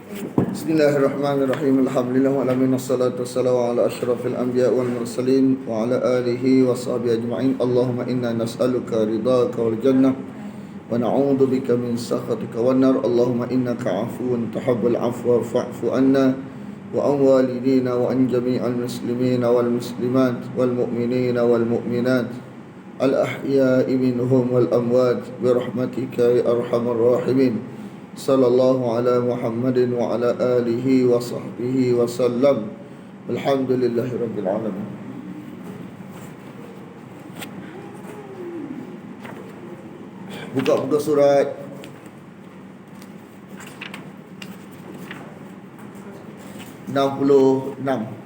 Bismillahirrahmanirrahim. Alhamdulillah wa alamin wassalatu wassalamu ala asyrafil anbiya wal mursalin wa ala alihi wa sahbihi ajma'in. Allahumma inna nas'aluka ridhaka wal jannah wa na'udzu bika min sakhatika wan nar. Allahumma innaka 'afuwun tuhibbul 'afwa fa'fu anna wa an walidina wa an jami'al muslimina wal muslimat wal mu'minina wal mu'minat al ahya'i minhum wal amwat bi rahmatika ya arhamar rahimin. Sallallahu ala Muhammadin wa ala alihi wa sahbihi wa sallam. Alhamdulillahi rabbil alamin. Buka surat enam puluh enam.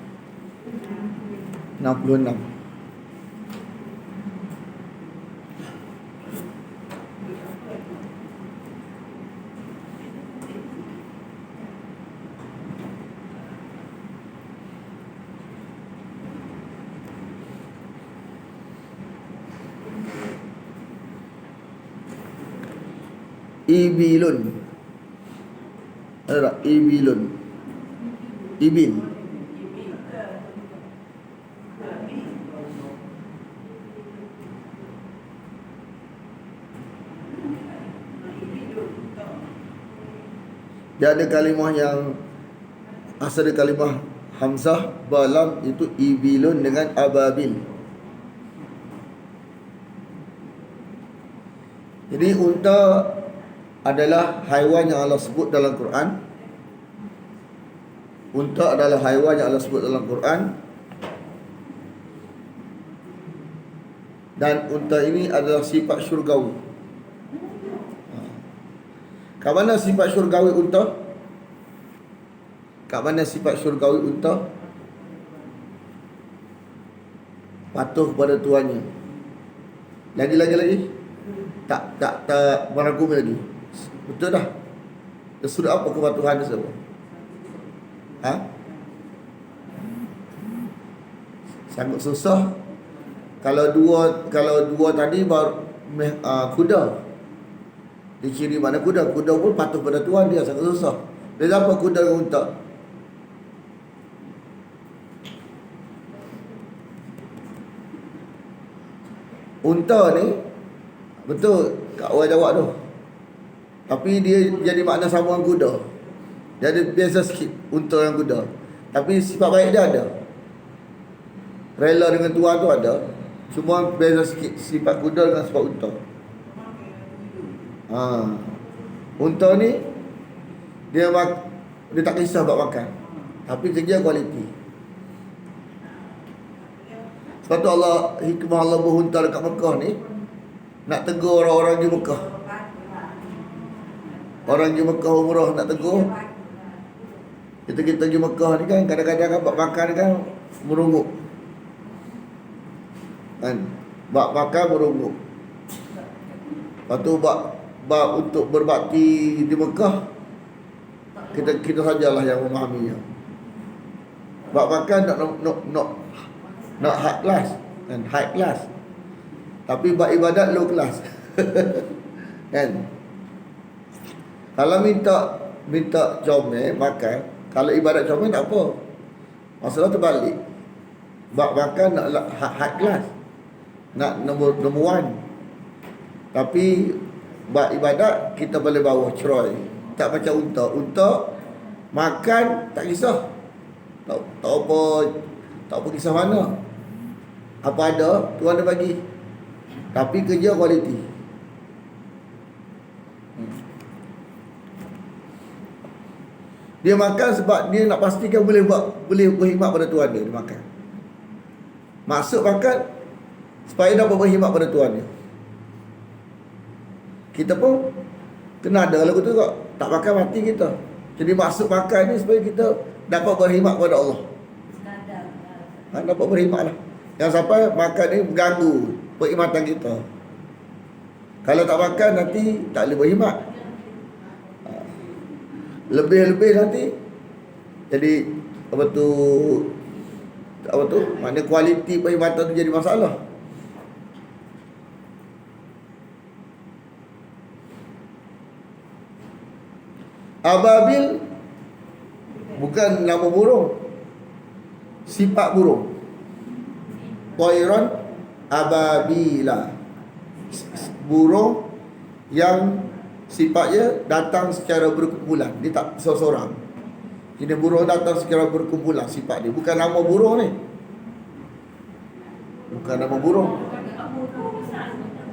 Ibilun. Ada tak? Ibilun. Ibil. Dia ada kalimah yang asal dia kalimah hamzah balam, itu ibilun dengan ababil. Jadi unta adalah haiwan yang Allah sebut dalam Quran. Unta adalah haiwan yang Allah sebut dalam Quran. Dan unta ini adalah sifat syurgawi. Kat mana sifat syurgawi unta? Kat mana sifat syurgawi unta? Patuh kepada tuannya. Lagi. Tak meragumi lagi. Betul dah. Dia sudah apa kepatuhan dia semua? Sangat susah. Kalau dua tadi baru kuda. Dia ciri mana kuda? Kuda pun patuh pada tuan dia, sangat susah. Dia apa kuda dengan unta? Unta ni betul kat orang Jawa tu. Tapi dia jadi makna sama dengan kuda. Dia ada biasa sikit unta dengan kuda. Tapi sifat baik dia ada. Rela dengan tuan tu ada. Cuma biasa sikit sifat kuda dengan sifat unta. Unta ni dia tak kisah buat makan, tapi kerja kualiti. Sebab tu hikmah Allah berhunta dekat Mekah ni, nak tegur orang-orang di Mekah. Orang di Mekah umrah nak tegur. Kita pergi Mekah ni kan, kadang-kadang buat makan ni kan merungut. Buat makan merungut. Lepas tu buat untuk berbakti di Mekah, kita sajalah yang memahaminya. Buat makan nak high class kan, high class. Tapi buat ibadat low class. Kan? Kalau minta comel makan, kalau ibadat comel tak apa. Masalah terbalik. Buat makan nak high class, nak nombor one. Tapi buat ibadat kita boleh bawa cerai. Tak macam unta. Unta makan tak kisah. Tak apa kisah mana. Apa ada Tuhan dia bagi. Tapi kerja kualiti. Dia makan sebab dia nak pastikan boleh berkhidmat pada Tuhan dia makan. Maksud makan supaya dapat berkhidmat pada Tuhan dia. Kita pun kena ada lagu tu kok. Tak makan mati kita. Jadi maksud makan ni supaya kita dapat berkhidmat pada Allah. Dapat berkhidmat lah. Yang sampai makan ni mengganggu perkhidmatan kita. Kalau tak makan nanti tak boleh berkhidmat. Lebih-lebih nanti jadi apa tu makna kualiti perkhidmatan tu jadi masalah. Ababil Bukan nama burung, sifat burung. Tayran ababila, burung yang sifatnya datang secara berkumpulan. Dia tak seorang-seorang. Jadi burung datang secara berkumpulan sifat dia. Bukan nama burung ni. Bukan nama burung.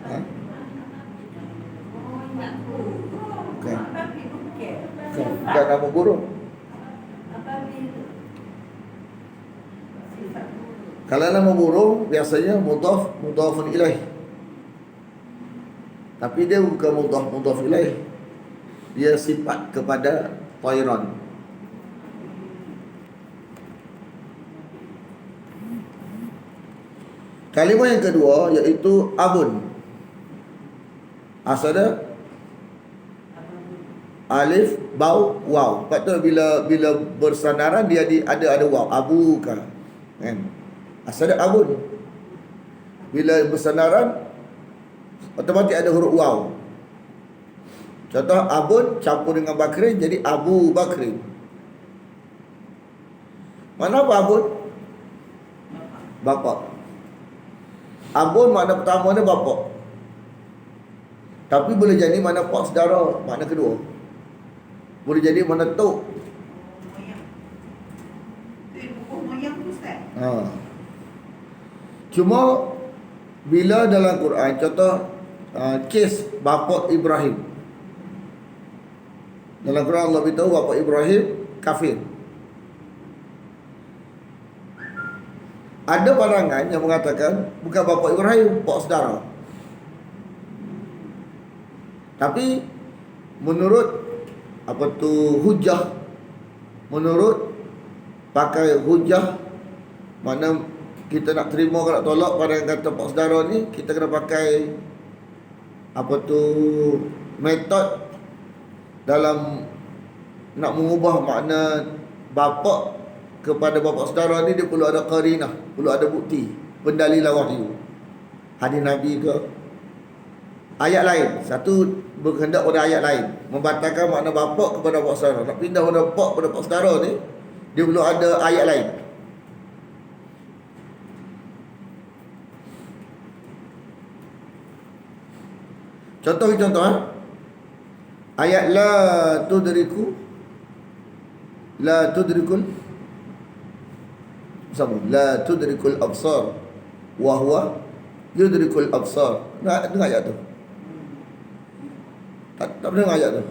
Ha? Bukan. Bukan nama burung. Kalau nama burung biasanya mudhafun ilaih. Tapi dia bukan mudhaf ilaih. Dia sifat kepada tayran. Kalimah yang kedua iaitu abun. Asal dia alif, bau, waw. Lepas tu bila bersandaran dia ada waw. Abuka, kan? Asal dia abun. Bila bersandaran otomatik ada huruf waw. Contoh abun campur dengan bakrin jadi Abu Bakrin. Mana apa abun? Bapa. Abun makna pertama dia bapa. Tapi boleh jadi makna pak saudara, makna kedua. Boleh jadi makna tok. Cuma bila dalam Quran contoh kes bapa Ibrahim. Dalam Quran Allah beritahu bapa Ibrahim kafir. Ada pandangan yang mengatakan bukan bapa Ibrahim, pak saudara. Tapi menurut hujah, menurut pakai hujah, mana kita nak terima ke nak tolak pada yang kata pak saudara ni, kita kena pakai metod dalam nak mengubah makna bapa kepada bapa saudara ni. Dia perlu ada qarinah, perlu ada bukti, pendalilan wahyu, hadis Nabi ke ayat lain. Satu berkehendak pada ayat lain membatalkan makna bapa kepada bapa saudara. Nak pindah pada bapa kepada bapa saudara ni, dia perlu ada ayat lain. Contoh ayat la tudrikul sama, la tudrikul absar wa huwa yudrikul absar. Nak dengar ayat tu? Tak dengar ayat tu.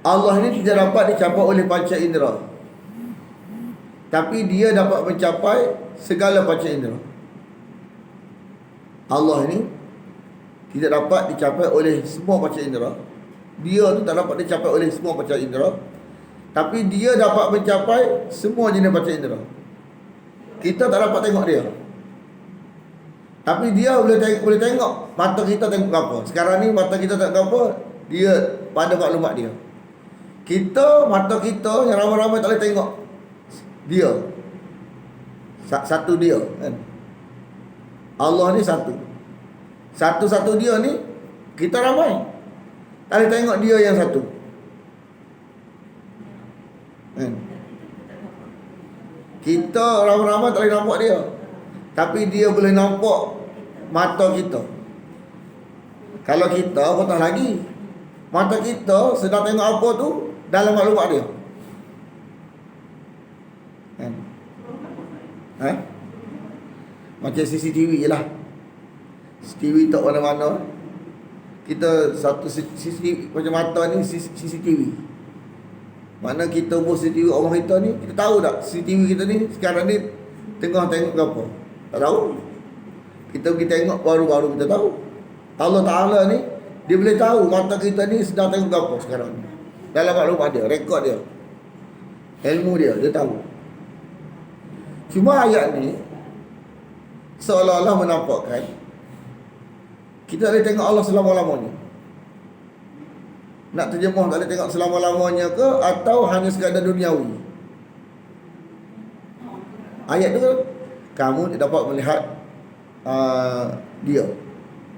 Allah ini tidak dapat dicapai oleh panca indera, tapi dia dapat mencapai segala panca indera. Allah ini tidak dapat dicapai oleh semua panca indera. Dia tu tak dapat dicapai oleh semua panca indera, tapi dia dapat mencapai semua jenis panca indera. Kita tak dapat tengok dia, tapi dia boleh tengok. Mata kita tengok apa. Sekarang ni mata kita tengok apa, dia pada maklumat dia. Kita, mata kita yang ramai-ramai tak boleh tengok dia. Satu dia, kan? Allah ni satu. Satu-satu dia ni kita ramai tak boleh tengok dia yang satu, kan? Kita ramai-ramai tak boleh nampak dia, tapi dia boleh nampak mata kita. Kalau kita patah lagi, mata kita sedang tengok apa tu dalam maklumat dia, kan? Macam CCTV je lah. CCTV tak mana-mana. Kita satu CCTV macam mata ni CCTV. Mana kita buat CCTV orang kita ni, kita tahu tak CCTV kita ni sekarang ni tengah tengok ke apa? Tak tahu. Kita pergi tengok baru-baru kita tahu. Allah Ta'ala ni dia boleh tahu mata kita ni sedang tengok ke apa sekarang ni. Dalam maklumat dia, rekod dia, ilmu dia tahu. Cuma ayat ni seolah-olah menampakkan kita tak boleh tengok Allah selama-lamanya. Nak terjemah tak boleh tengok selama-lamanya ke, atau hanya sekadar duniawi? Ayat tu kamu tidak dapat melihat dia,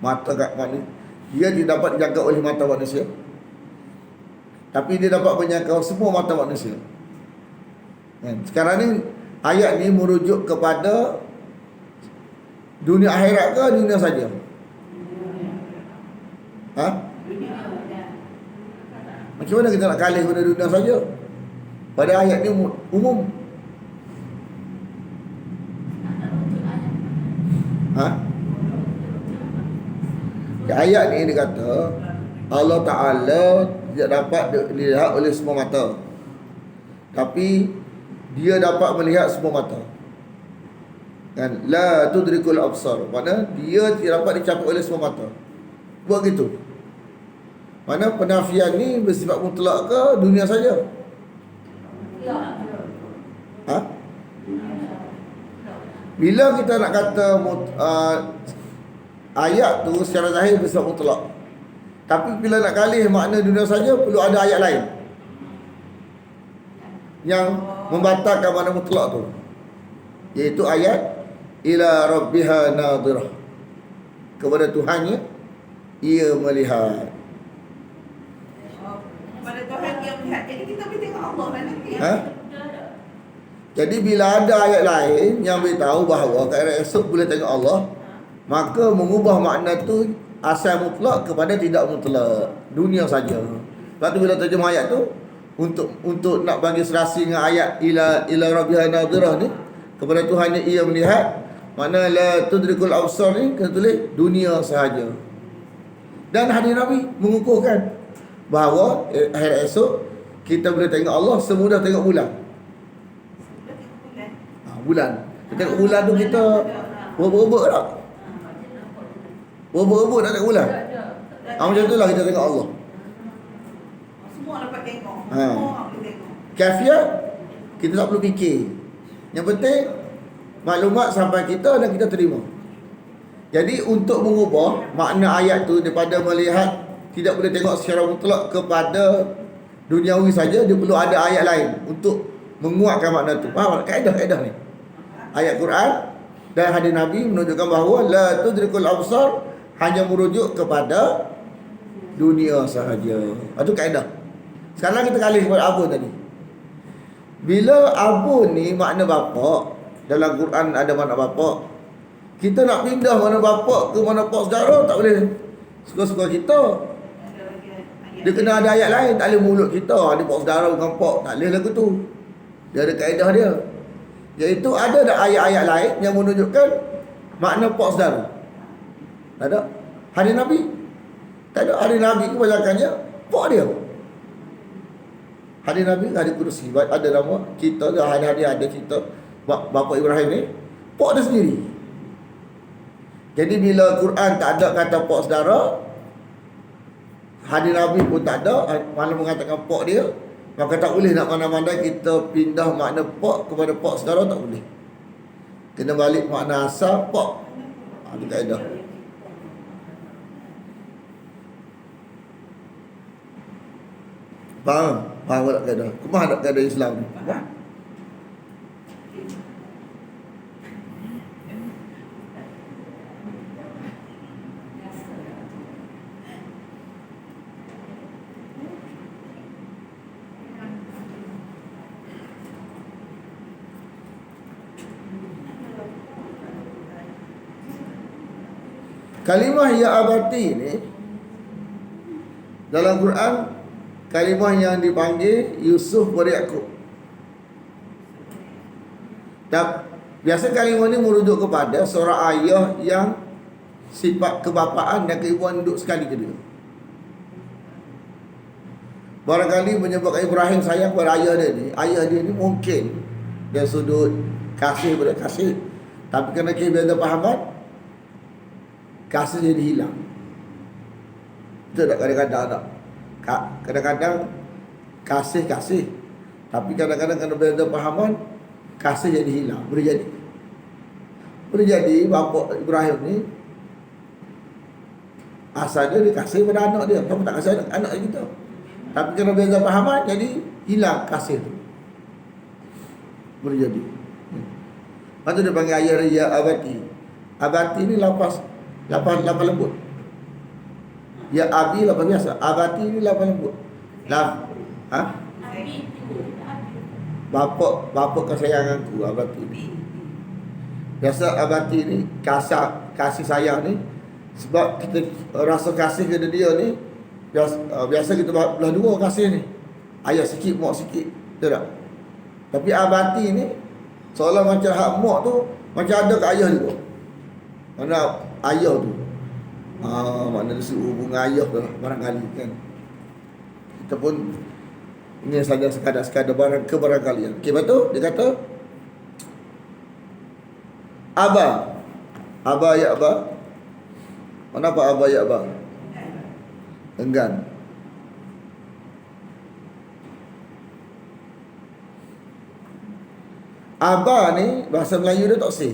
mata kat mana. Dia tidak dapat dijangkau oleh mata manusia, tapi dia dapat menjangkau semua mata manusia. Sekarang ni ayat ni merujuk kepada dunia akhirat ke dunia saja? Ha? Macam mana kita nak kalih pada dunia saja? Pada ayat ni umum. Ha? Di ayat ni dia kata Allah Ta'ala tidak dapat dilihat oleh semua mata, tapi dia dapat melihat semua mata. Kan? La tudrikul absar, maknanya dia tidak dapat dicapai oleh semua mata. Buat gitu. Mana penafian ni bersifat mutlak ke dunia saja? Ha? Bila kita nak kata ayat tu secara zahir bersifat mutlak, tapi bila nak kalih makna dunia saja, perlu ada ayat lain yang membatalkan makna mutlak tu, iaitu ayat ila rabbiha nadhirah, kepada Tuhannya ia melihat. Pada Tuhan dia melihat. Jadi kita boleh tengok Allah lah nanti. Ha? Jadi bila ada ayat lain yang beritahu bahawa akhirat esok boleh tengok Allah, maka mengubah makna tu asal mutlak kepada tidak mutlak, dunia saja. Lepas tu bila terjemah ayat tu, untuk nak bagi serasi dengan ayat ila rabbiha nadhirah ni, kepada Tuhannya ia melihat, makna la tudrikul absar ni kena tulis dunia sahaja. Dan hadis Nabi mengukuhkan bahawa akhirat esok kita boleh tengok Allah semudah tengok bulan. Bulan. Kita tengok bulan tu kita berebut tak? Berebut nak tengok bulan. Macam tu lah kita tengok Allah. Semua dapat tengok. Ha. Semua orang boleh tengok. Kafiat kita tak perlu fikir. Yang penting maklumat sampai kita dan kita terima. Jadi untuk mengubah makna ayat tu daripada melihat tidak boleh tengok secara mutlak kepada duniawi saja, dia perlu ada ayat lain untuk menguatkan makna tu. Faham tak? Kaedah ni. Ayat Quran dan hadis Nabi menunjukkan bahawa la tudrikul absar hanya merujuk kepada dunia sahaja. Itu kaedah. Sekarang kita kalih kepada abun tadi. Bila abun ni makna bapa, dalam Quran ada makna bapa. Kita nak pindah mana bapa ke mana pak saudara tak boleh suka-suka kita. Dia kena ada ayat lain, tak boleh mulut kita ada pak saudara bukan pak, tak boleh lagu tu. Dia ada kaedah dia, iaitu ada ayat-ayat lain yang menunjukkan makna pak saudara. Tak ada. Hadis Nabi tak ada. Hadis Nabi kebanyakannya pak dia. Hadis Nabi, hadis kursi, ada nama kita, hadis-hadis ada cerita bapa Ibrahim ni pak dia sendiri. Jadi bila Quran tak ada kata pak saudara, hadis Nabi pun tak ada, mana mengatakan pak dia, maka tak boleh nak mana-mana kita pindah makna pak kepada pak saudara, tak boleh. Kena balik makna asal pak. Itu kaedah. Faham? Faham tak kaedah? Kemah tak kaedah Islam ni? Faham? Kalimah ya abati ni dalam Quran kalimah yang dipanggil Yusuf kepada Yaqub. Dan biasa kalimah ni merujuk kepada seorang ayah yang sifat kebapaan dan keibuan duduk sekali ke dia. Barangkali menyebabkan Ibrahim sayang kepada ayah dia ni mungkin dari sudut kasih pada kasih, tapi kerana kebeza pahaman kasih jadi hilang. Betul tak? Kadang-kadang tak? Kadang-kadang kasih, tapi kadang-kadang kerana beza pahaman kasih jadi hilang. Boleh jadi bapa Ibrahim ni asalnya dia kasih pada anak dia, kamu tak kasih anak kita, tapi kerana beza pahaman jadi hilang kasih tu. Boleh jadi. Lepas tu dia panggil ayah dia abati. Abati ni lapan lembut. Ya abi lapan biasa. Abati ni lapan lembut. Lah, ha? Bapa kesayanganku, abati. Biasa abati ni kasih sayang ni sebab kita rasa kasih kepada dia ni biasa kita belah dua kasih ni. Ayah sikit, mak sikit. Betul tak? Tapi abati ni seolah macam hak mak tu macam ada ke ayah juga. Mana ayah tu? Makna dia hubungan ayah tu lah barangkali kan. Kita pun ini saja sekadar kebarangkalian. Okey, betul? Dia kata Aba ya aba. Kenapa aba ya aba? Enggan. Aba ni bahasa Melayu dia tak sih.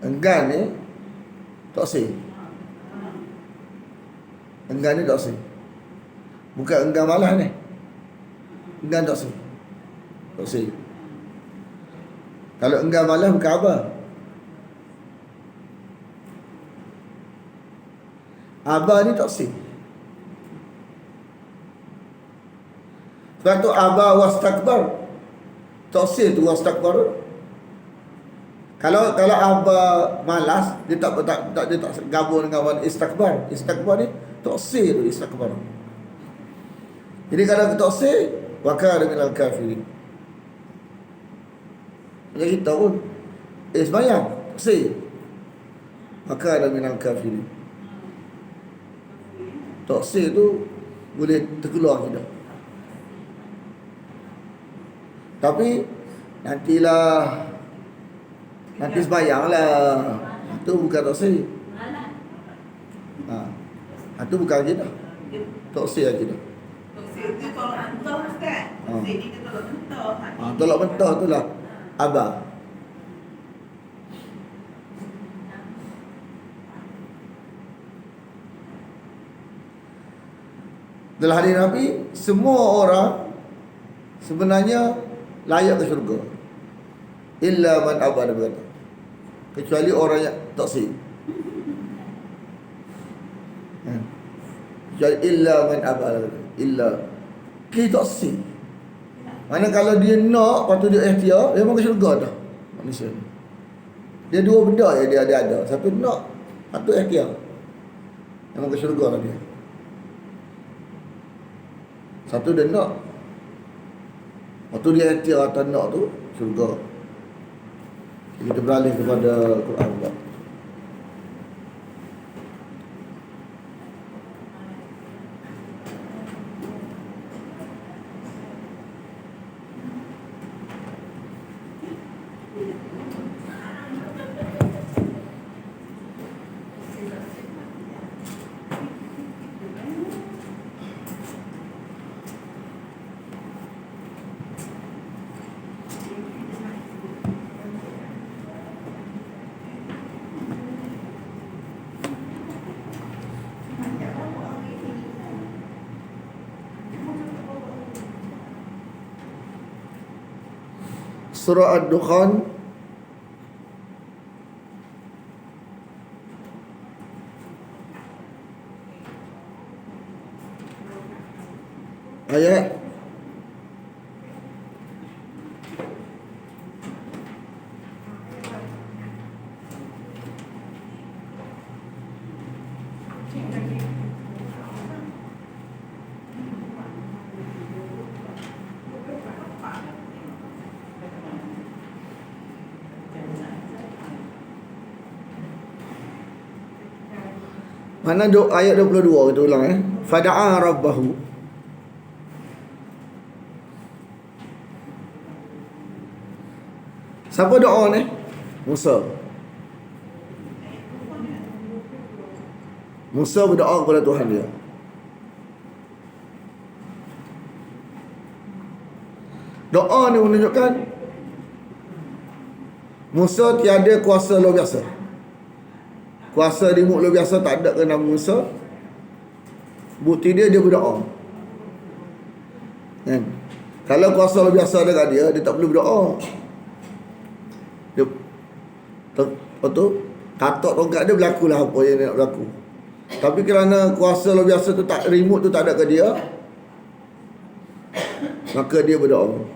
Enggan ni tak sih. Enggan ni tak sih. Bukan enggan malas ni. Enggan tak sih. Tak sih. Kalau enggan malas bukan apa? Aba ni tak sih. Sebab tu aba wastakbar. Tak sih tu wastakbar. Kalau aba malas, dia tak gabung dengan istakbar. Istakbar ni tak sih tu istakbar. Jadi kalau tak sih, wakar minal kafirin. Macam kita pun sembahyang sih, maka ada minal kafirin. Toksik tu boleh terkeluar kita. Tapi nanti sembahyang lah. Itu bukan toksik. Itu bukan kita. Toksik kita. Toksik tu tolak mentah Ustaz. Toksik kita tolak mentah. Tolak mentah tu lah Aba. Dalam hadis Nabi, semua orang sebenarnya layak ke syurga. Illa man aba, dia berkata. Kecuali orang yang toksik. Kecuali illa man aba, illa kita toksik. Mana kalau dia nak, lepas tu dia ikhtiar, dia memang ke syurga dah manusia ni. Dia dua benda yang dia ada. Satu nak, satu ikhtiar. Memang ke syurga lah dia. Satu dia nak, lepas tu dia ikhtiar atau nak tu syurga. Kita beralih kepada Quran pula. Surah Ad-Dukhan ayat mana ayat 22 kita ulang Fada'a rabbahu. Siapa doa ni? Musa. Musa berdoa kepada Tuhan dia. Doa ni menunjukkan Musa tiada kuasa luar biasa. Kuasa di mulut luar biasa tak ada ke nama Musa. Bukti dia berdoa. Kan? Kalau kuasa luar biasa ada kat dia tak perlu berdoa. Dia lepas tu katok tongkat dia, berlakulah apa yang dia nak berlaku. Tapi kerana kuasa luar biasa tu tak, remote tu tak ada ke dia, maka dia berdoa.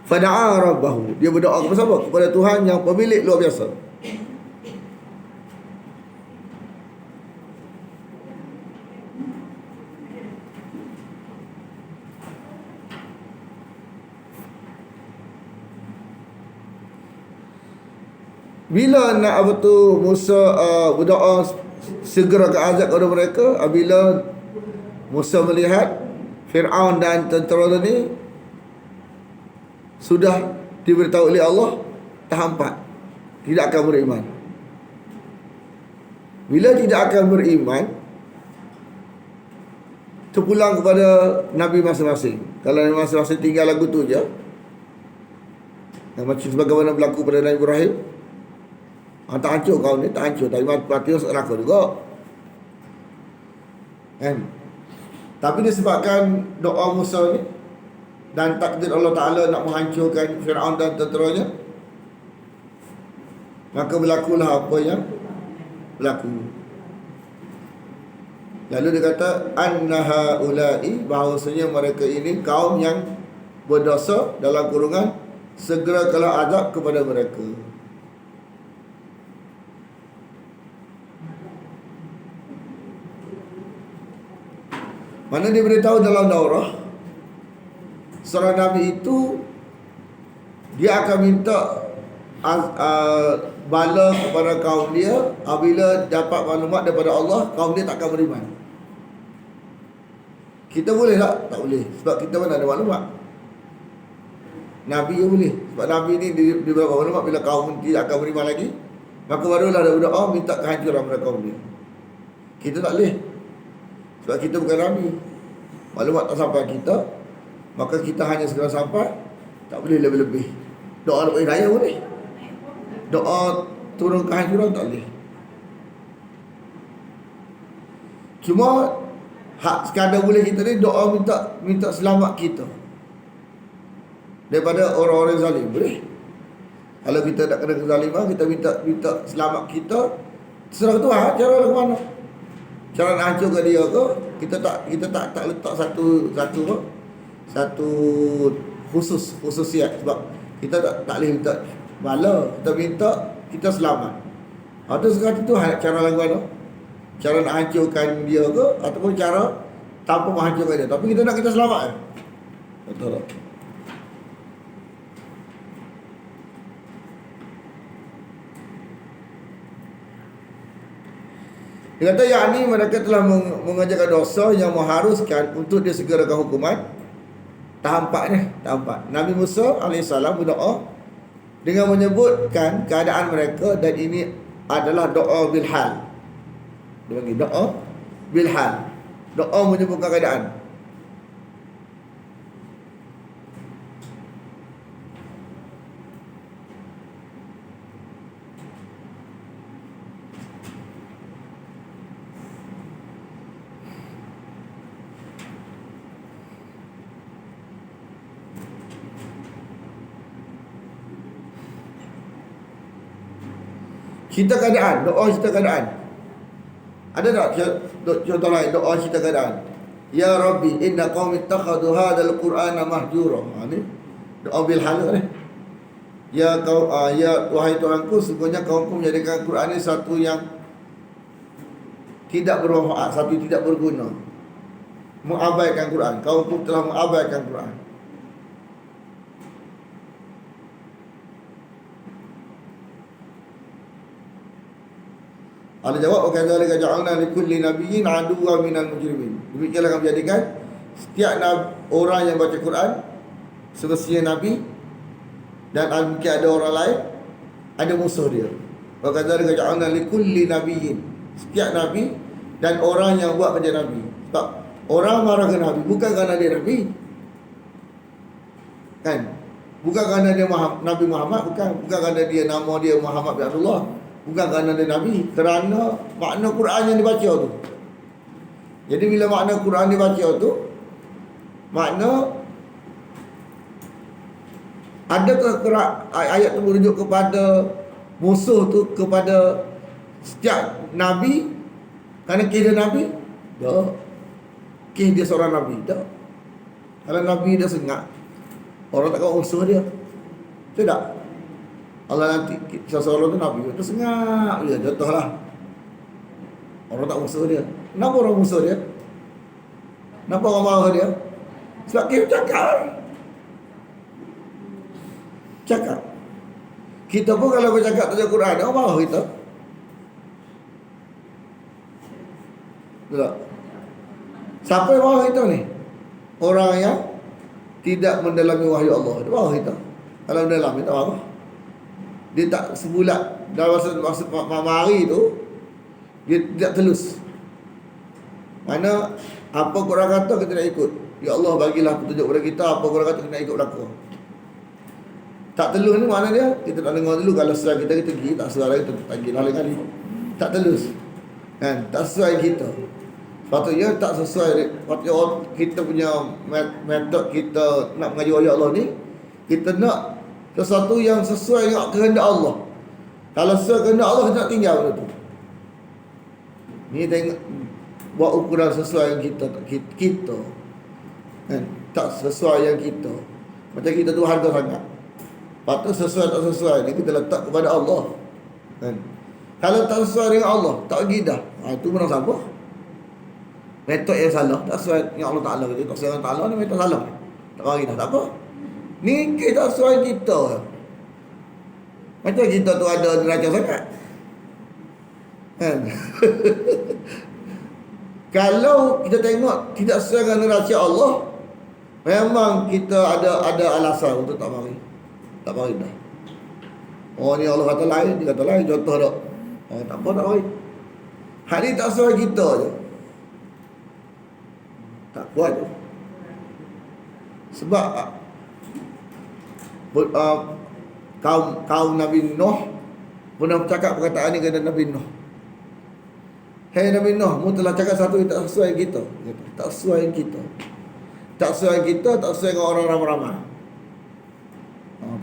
Fada'a rabbahu, dia berdoa kepada siapa? Kepada Tuhan yang pemilik luar biasa. Bila nak apa tu Musa berdoa segera ke azab kepada mereka, apabila Musa melihat Fir'aun dan tentera ni sudah diberitahu oleh Allah terhampat, tidak akan beriman. Bila tidak akan beriman, terpulang kepada Nabi masing-masing. Kalau Nabi masing-masing tinggal lagu tu je, yang macam sebagaimana berlaku pada Nabi Ibrahim, tak hancur kau ni, tak hancur, tapi mati neraka juga kan. Tapi disebabkan doa Musa ni dan takdir Allah Ta'ala nak menghancurkan Fir'aun dan tenteranya, maka berlakulah apa yang berlaku. Lalu dia kata annaha ulai, bahawasanya mereka ini kaum yang berdosa, dalam kurungan segera kala azab kepada mereka. Mana dia beritahu dalam daurah, seorang Nabi itu dia akan minta bala kepada kaum dia apabila dapat maklumat daripada Allah, kaum dia tak akan beriman. Kita boleh tak? Tak boleh. Sebab kita mana ada maklumat. Nabi yang boleh. Sebab Nabi ni dia berapa maklumat bila kaum tidak akan beriman lagi, maka barulah dia berdoa minta kehancuran pada kaum dia. Kita tak boleh. Sebab kita bukan Nabi. Maklumat tak sampai kita, maka kita hanya segera sampai, tak boleh lebih-lebih. Doa dapat hidayah boleh, doa turun kehancuran tak boleh. Cuma hak sekadar boleh kita ni doa minta selamat kita daripada orang-orang zalim, boleh. Kalau kita nak kena kezaliman, kita minta selamat kita, terserah Tuhan cara ke mana. Cara nak hancurkan dia ke, kita tak letak satu khususiat. Sebab kita tak boleh minta bala, kita minta kita selamat. Itu sekarang tu cara lagu mana, cara nak hancurkan dia ke, ataupun cara tanpa menghancurkan dia, tapi kita nak kita selamat. Betul tak? Dia kata yakni mereka telah mengerjakan dosa yang mengharuskan untuk disegerakan hukuman. Tahampat. Nabi Musa AS berdoa dengan menyebutkan keadaan mereka, dan ini adalah doa bilhal. Dia panggil doa bilhal, doa menyebutkan keadaan. Cerita keadaan, doa cerita keadaan. Ada tak contoh lain doa cerita keadaan? Ya Rabbi, inna qaumi ittakhadhu hadzal Qur'ana mahjura. Ni doa bil hal ni. Ya kau ya wahai Tuhanku, sesungguhnya kaumku menjadikan Quran ini satu yang tidak bermanfaat, satu yang tidak berguna. Mengabaikan Quran. Kaumku telah mengabaikan Quran. Allah jawab, "Wakadzalika ja'alna likulli nabiyyin aduwwan minal mujrimin." Demikianlah kami jadikan setiap orang yang baca Quran, semestinya nabi, dan mungkin ada orang lain, ada musuh dia. Wakadzalika ja'alna likulli nabiyyin, setiap nabi dan orang yang buat kerja nabi. Sebab orang marah ke nabi bukan kerana dia nabi, kan? Bukan kerana dia Nabi Muhammad, bukan kerana dia nama dia Muhammad bin Abdullah, bukan kerana dia Nabi, kerana makna Quran yang dibaca tu. Jadi bila makna Quran dibaca tu, makna adakah ayat tu merujuk kepada musuh tu kepada setiap Nabi kerana kes dia Nabi? Tak. Kes dia seorang Nabi? Tak. Kalau Nabi dia sengat, orang takkan musuh dia. Betul tak? Allah nanti seseorang tu Nabi tu sengat dia. Contohlah, orang tak musuh dia. Kenapa orang musuh dia? Kenapa orang marah dia? Sebab dia cakap. Cakap. Kita pun kalau bercakap tentang Quran, orang marah kita. Betul tak? Siapa yang marah kita ni? Orang yang tidak mendalami wahyu Allah. Dia marah kita. Kalau mendalami, tak marah. Dia tak sebulat. Dalam masa mari tu, dia tidak telus. Mana apa Quran kata kita nak ikut. Ya Allah, bagilah petunjuk kepada kita. Apa Quran kata kita nak ikut belakang. Tak telus ni mana dia? Kita tak dengar dulu. Kalau sesuai kita pergi. Tak sesuai kita panggil lain kali. Tak telus kan? Tak sesuai kita. Sepatutnya tak sesuai. Sepatutnya kita punya metod kita nak mengaji wahyu Allah ni, kita nak sesuatu yang sesuai dengan kehendak Allah. Kalau sesuai kehendak Allah, kita nak tinggal benda tu. Ni tengok, buat ukuran sesuai yang kita kan? Tak sesuai yang kita. Macam kita tu harga sangat. Lepas tu sesuai tak sesuai ni kita letak kepada Allah kan? Kalau tak sesuai dengan Allah, tak pergi dah. Itu menang siapa? Metod yang salah. Tak sesuai dengan Allah Ta'ala. Kalau tak sesuai dengan Allah Ta'ala ni metod salah. Tak pergi dah. Tak apa. Ni kita sesuai kita. Macam kita tu ada neraca sangat kan? Kalau kita tengok tidak sesuai dengan neraca Allah, memang kita ada alasan untuk tak mari. Tak mari dah. Oh ni Allah kata lain, dia kata lain, contoh tak. Oh tak apa, tak mari. Hal ni tak sesuai kita je. Tak kuat je. Sebab kaum Nabi Nuh pernah bercakap perkataan ni kepada Nabi Nuh. Hei Nabi Nuh, mu telah cakap satu yang tak sesuai kita. Tak sesuai kita. Tak sesuai kita, tak sesuai dengan orang ramai-ramai.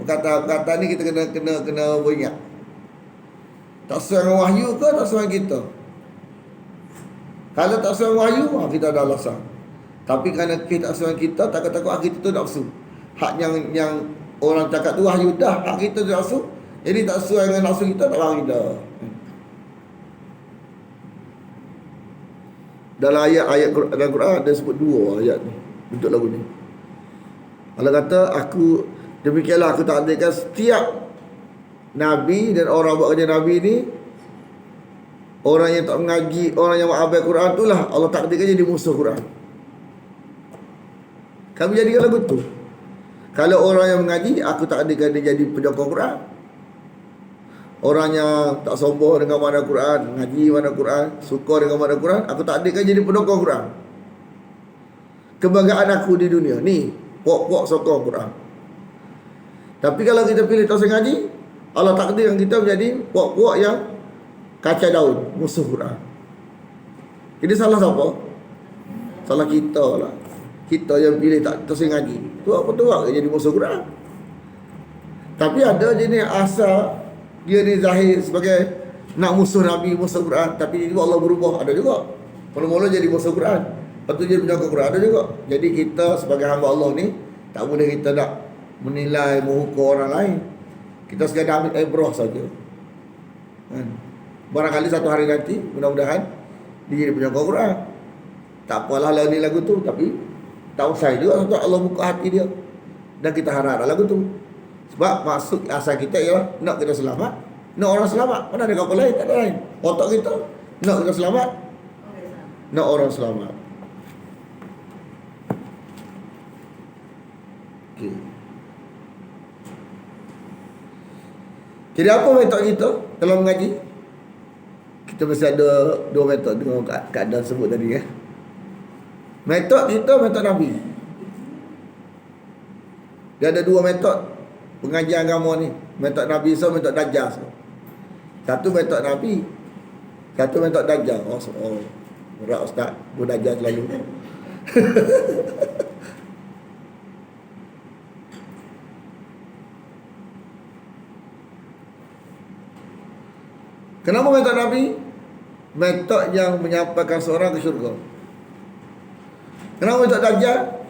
Perkataan ni kita kena beringat. Tak sesuai dengan wahyu ke tak sesuai kita? Kalau tak sesuai dengan wahyu, kita ada alasan. Tapi kerana kita tak sesuai kita, takut-takut hak kita tu nafsu. Hak yang orang cakap tu wahyu dah, hak kita tu nafsu. Jadi tak sesuai dengan nafsu kita, tak bagi dah. Dalam ayat dalam Quran ada sebut dua ayat ni untuk lagu ni. Allah kata, demikianlah aku takdirkan setiap Nabi dan orang buat kerja Nabi ni, orang yang tak mengaji, orang yang mengabai Quran tu lah Allah takdirkan jadi musuh Quran. Kami jadikan lagu tu. Kalau orang yang mengaji, aku takdirkan dia jadi penyokong Quran. Orang yang tak sombong dengan makna Quran, ngaji makna Quran, suka dengan makna Quran, aku takdirkan jadi penyokong Quran. Kebanggaan aku di dunia ni, pok-pok sokong Quran. Tapi kalau kita pilih tak usah ngaji, Allah takdirkan kita menjadi pok-pok yang kacau daun, musuh Quran. Jadi salah siapa? Salah kita lah. Kita yang pilih tak usah ngaji. Tu apa tu jadi musuh Quran. Tapi ada jenis asal dia ni zahir sebagai nak musuh Nabi, musuh Quran, tapi tiba Allah berubah, ada juga. Mula-mula jadi musuh Quran, lepas tu jadi penyokong Quran, ada juga. Jadi kita sebagai hamba Allah ni tak boleh kita nak menilai, menghukum orang lain. Kita sekadar ambil ibrah saja kan? Barangkali satu hari nanti mudah-mudahan dia jadi penyokong Quran. Tak apalah lah ni lagu tu, tapi tak usah juga sebab Allah buka hati dia. Dan kita harap lagu tu. Sebab maksud asal kita ialah nak kita selamat, nak orang selamat. Mana ada kapal lain? Tak ada lain. Otak kita nak kita selamat, nak orang selamat. Okay. Jadi apa metod kita dalam mengaji? Kita mesti ada dua metod dengan keadaan sebut tadi ya. Metod kita, metod Nabi. Dia ada dua metod pengajian agama ni. Metod Nabi so, metod Dajjal so. Satu metod Nabi, satu metod Dajjal. Berat Ustaz, Dajjal selalu. Kenapa metod Nabi? Metod yang menyampaikan seorang ke syurga. Kenapa metod Dajjal?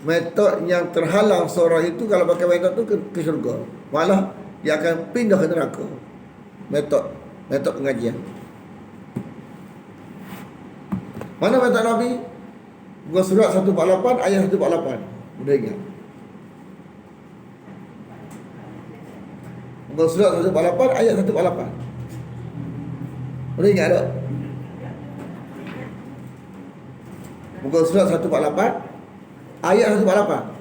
Metod yang terhalang seorang itu kalau pakai metod tu ke syurga. Malah dia akan pindah ke neraka. Metod pengajian. Mana metod Nabi? Buka surat 148 ayat 148. Mudah ingat. Buka surat 148 ayat 148. Mudah ingat tak? Buka surat 148 ayat 148.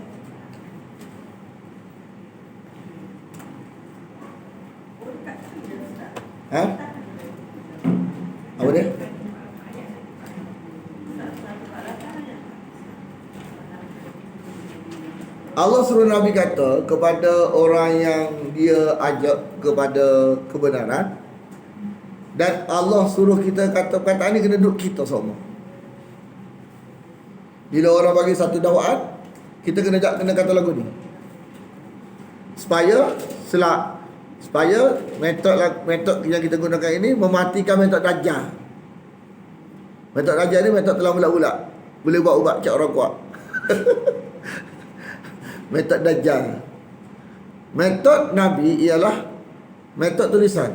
Ha? Apa dia? Allah suruh Nabi kata kepada orang yang dia ajak kepada kebenaran, dan Allah suruh kita kata perkataan ni kena duduk kita semua. Bila orang bagi satu dakwaan, kita kena kata lagu ni. Supaya metod yang kita gunakan ini mematikan metod Dajjal. Metod Dajjal ni metod telah bulat-bulat, boleh buat ubat cak orang kuat. Metod Dajjal. Metod Nabi ialah metod tulisan,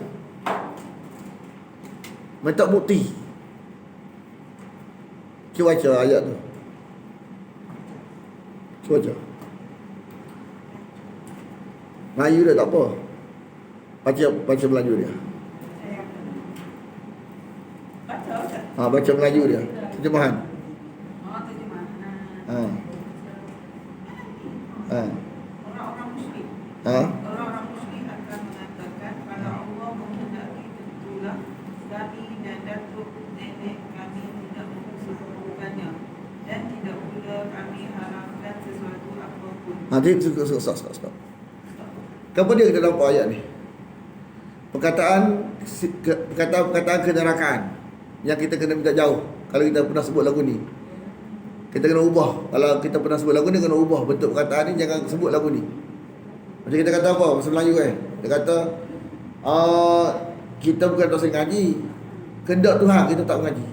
metod bukti. Cuba baca ayat tu. Cuba baca. Melayu dia tak apa. Baca Melayu dia. Baca Melayu dia. Terjemahan. Orang-orang musyrik. Orang-orang musyrik akan mengatakan kalau Allah menghendaki tentulah kami dan datuk nenek kami tidak mempersembahkannya, dan tidak pula kami haramkan sesuatu apapun. Stop. Kenapa dia kita nampak ayat ni? Perkataan kenerakaan yang kita kena minta jauh. Kalau kita pernah sebut lagu ni, kita kena ubah. Kalau kita pernah sebut lagu ni, kena ubah bentuk perkataan ni. Jangan sebut lagu ni. Macam kita kata apa bahasa Melayu kan, dia kata kita bukan tak usah ngaji, kehendak Tuhan kita tak mengaji.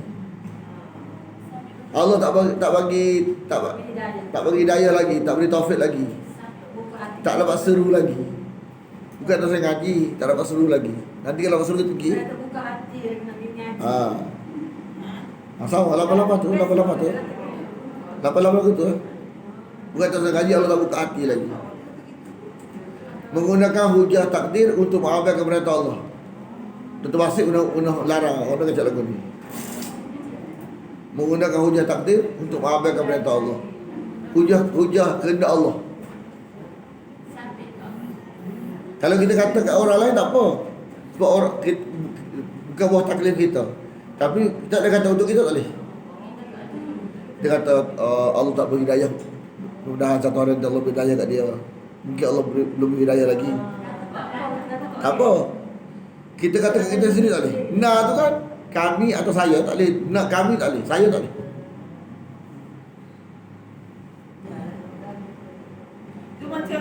Allah tak bagi hidayah lagi, tak beri taufik lagi, tak dapat seru lagi. Bukan tak usah ngaji, tak dapat seru lagi. Nanti kalau seru kita pergi, sama 88 tu. 88 tu. Bukan tak usah ngaji, Allah tak buka hati lagi. Menggunakan hujah takdir untuk mengabaikan perintah Allah. Tentu masih undang larang orang kacau lagu ni. Menggunakan hujah takdir untuk mengabaikan perintah Allah. Hujah kehendak Allah. Kalau kita kata kat orang lain tak apa, sebab orang kita, bukan buah taklif kita. Tapi tak ada kata untuk kita, tak boleh. Dia kata Allah tak beri hidayah. Mudah-mudahan satu hari Allah beri hidayah kat dia. Mungkin Allah belum beri hidayah lagi. Tak apa. Kita kata kat kita sendiri tak boleh. Nah tu kan kami atau saya tak boleh. Nak kami tak boleh, saya tak boleh. Tu macam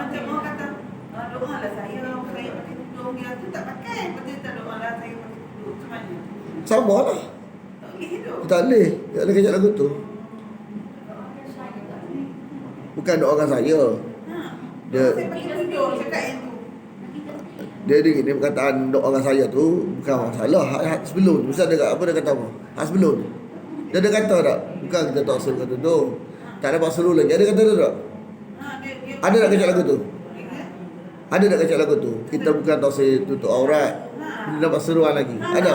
orang kata doa lah saya pakai tudung dia tu tak pakai. Betul tak doa lah saya pakai tudung. Macam mana? Sama lah. Tak boleh hidup. Tak boleh. Tak boleh kejap lagu tu. Bukan doakan saya. Dia Saya pakai tudung cakap yang tu. Dia gini, perkataan doakan saya tu bukan masalah. Hak sebelum mesti ada apa dia kata apa? Hak sebelum. Dia ada kata tak? Bukan kita tak suruh kata tu. Tak dapat seru lagi. Ada kata tu tak? Ada tak kejap lagu tu? Ada tak kacau lagu tu? Kita bukan tausiah tutup aurat, dia dapat seruan lagi. Ada?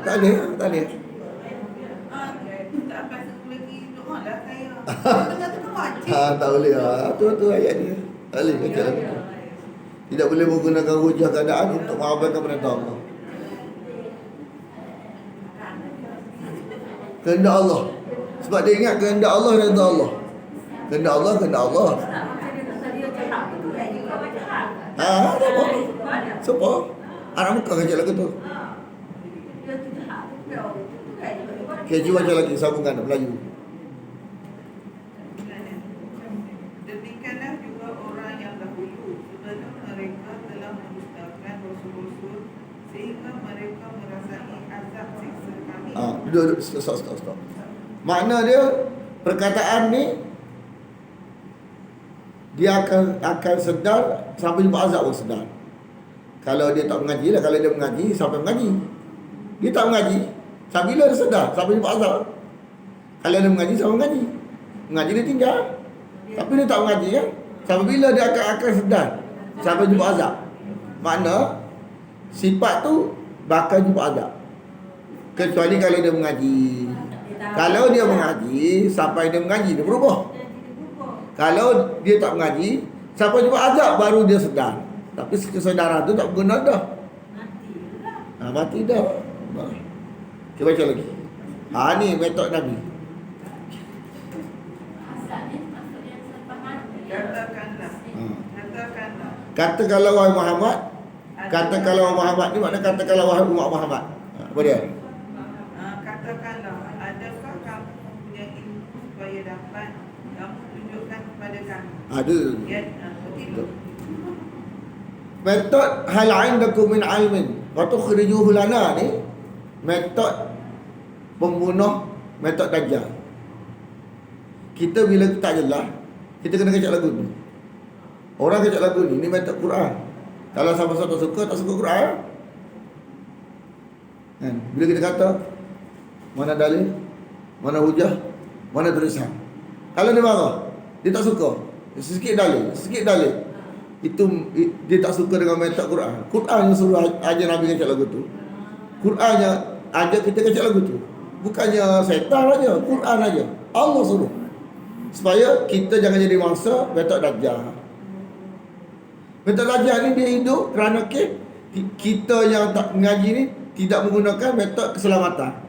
Tak boleh. Tak apa satu lagi doa lah saya. Tengah-tengah wajib. Tak boleh. Tu ayat dia. Tak boleh kacau lagu tu. Tidak boleh menggunakan hujah keadaan untuk mengabaikan perintah Allah. Kehendak Allah. Sebab dia ingat kehendak Allah dan kehendak Allah. Kehendak Allah. Tak apa. Siapa? Anak muka kacau lagu tu. Okay, cuba baca lagi. Sambungkan Melayu. Demikianlah juga orang yang dahulu sebelum mereka telah mendustakan rasul-rasul sehingga Stop. Makna dia, perkataan ni dia akan sedar sampai jumpa azab pun sedar. Kalau dia tak mengaji lah. Kalau dia mengaji, sampai mengaji. Dia tak mengaji, sampai bila dia sedar? Sampai jumpa azab. Kalau dia mengaji, sampai mengaji. Mengaji dia tinggal. Tapi dia tak mengaji kan? Sampai bila dia akan sedar? Sampai jumpa azab. Makna sifat tu bakal jumpa azab. Kecuali kalau dia mengaji. Kalau dia mengaji, sampai dia mengaji, dia berubah. Kalau dia tak mengaji, sampai jumpa azab baru dia sedar. Tapi kesedaran tu tak berguna dah. Mati dah. Kita baca lagi. Ni metod Nabi. Katakanlah wahai Muhammad. Katakanlah wahai Muhammad ni makna katakanlah wahai umat Muhammad. Apa dia? Katakanlah, adakah kamu mempunyai ilmu supaya dapat kamu tunjukkan kepada kami? Ada. Ya, betul. Metod hal indakum min ilmin wa tukhrijuhu lana ni metod pembunuh, metod dajjal. Kita bila tak jelas, kita kena kecak lagu ni. Orang kecak lagu ni metod Quran. Kalau siapa-siapa tak suka Quran kan? Bila kita kata mana dalil, mana hujah, mana tulisan, kalau dia marah, dia tak suka, sikit dalil, itu dia tak suka dengan metod Quran. Quran yang suruh ajar Nabi kecak lagu tu. Quran yang ajar kita kecak lagu tu. Bukannya setan aja, Quran aja. Allah suruh. Supaya kita jangan jadi mangsa metod dajjal. Metod dajjal ni dia hidup kerana kita yang tak mengaji ni tidak menggunakan metod keselamatan.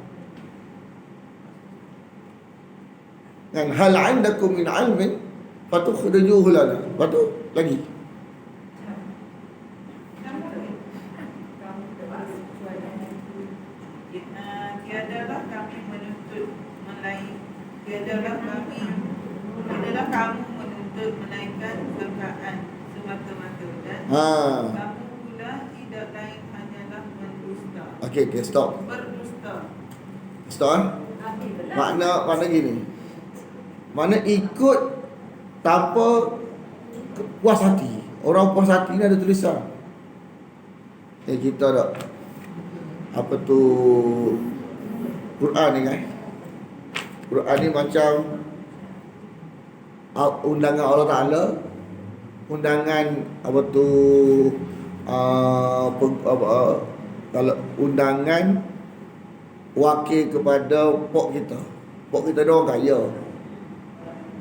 Dan hal indakum min ilmin fatukhrijuhu lana. Betul? Lagi. Tiadalah kami menuntut tiadalah kamu menuntut melainkan sangkaan semata-mata dan kamu pula tidak lain hanyalah berdusta. Okey, stop. Stop. Makna gini. Mana ikut tanpa puas hati. Orang puas hati ni ada tulisan. Kita tak apa tu Quran ni kan. Quran ni macam undangan Allah Ta'ala, undangan apa tu kalau undangan wakil kepada pok kita. Pok kita dia orang kaya,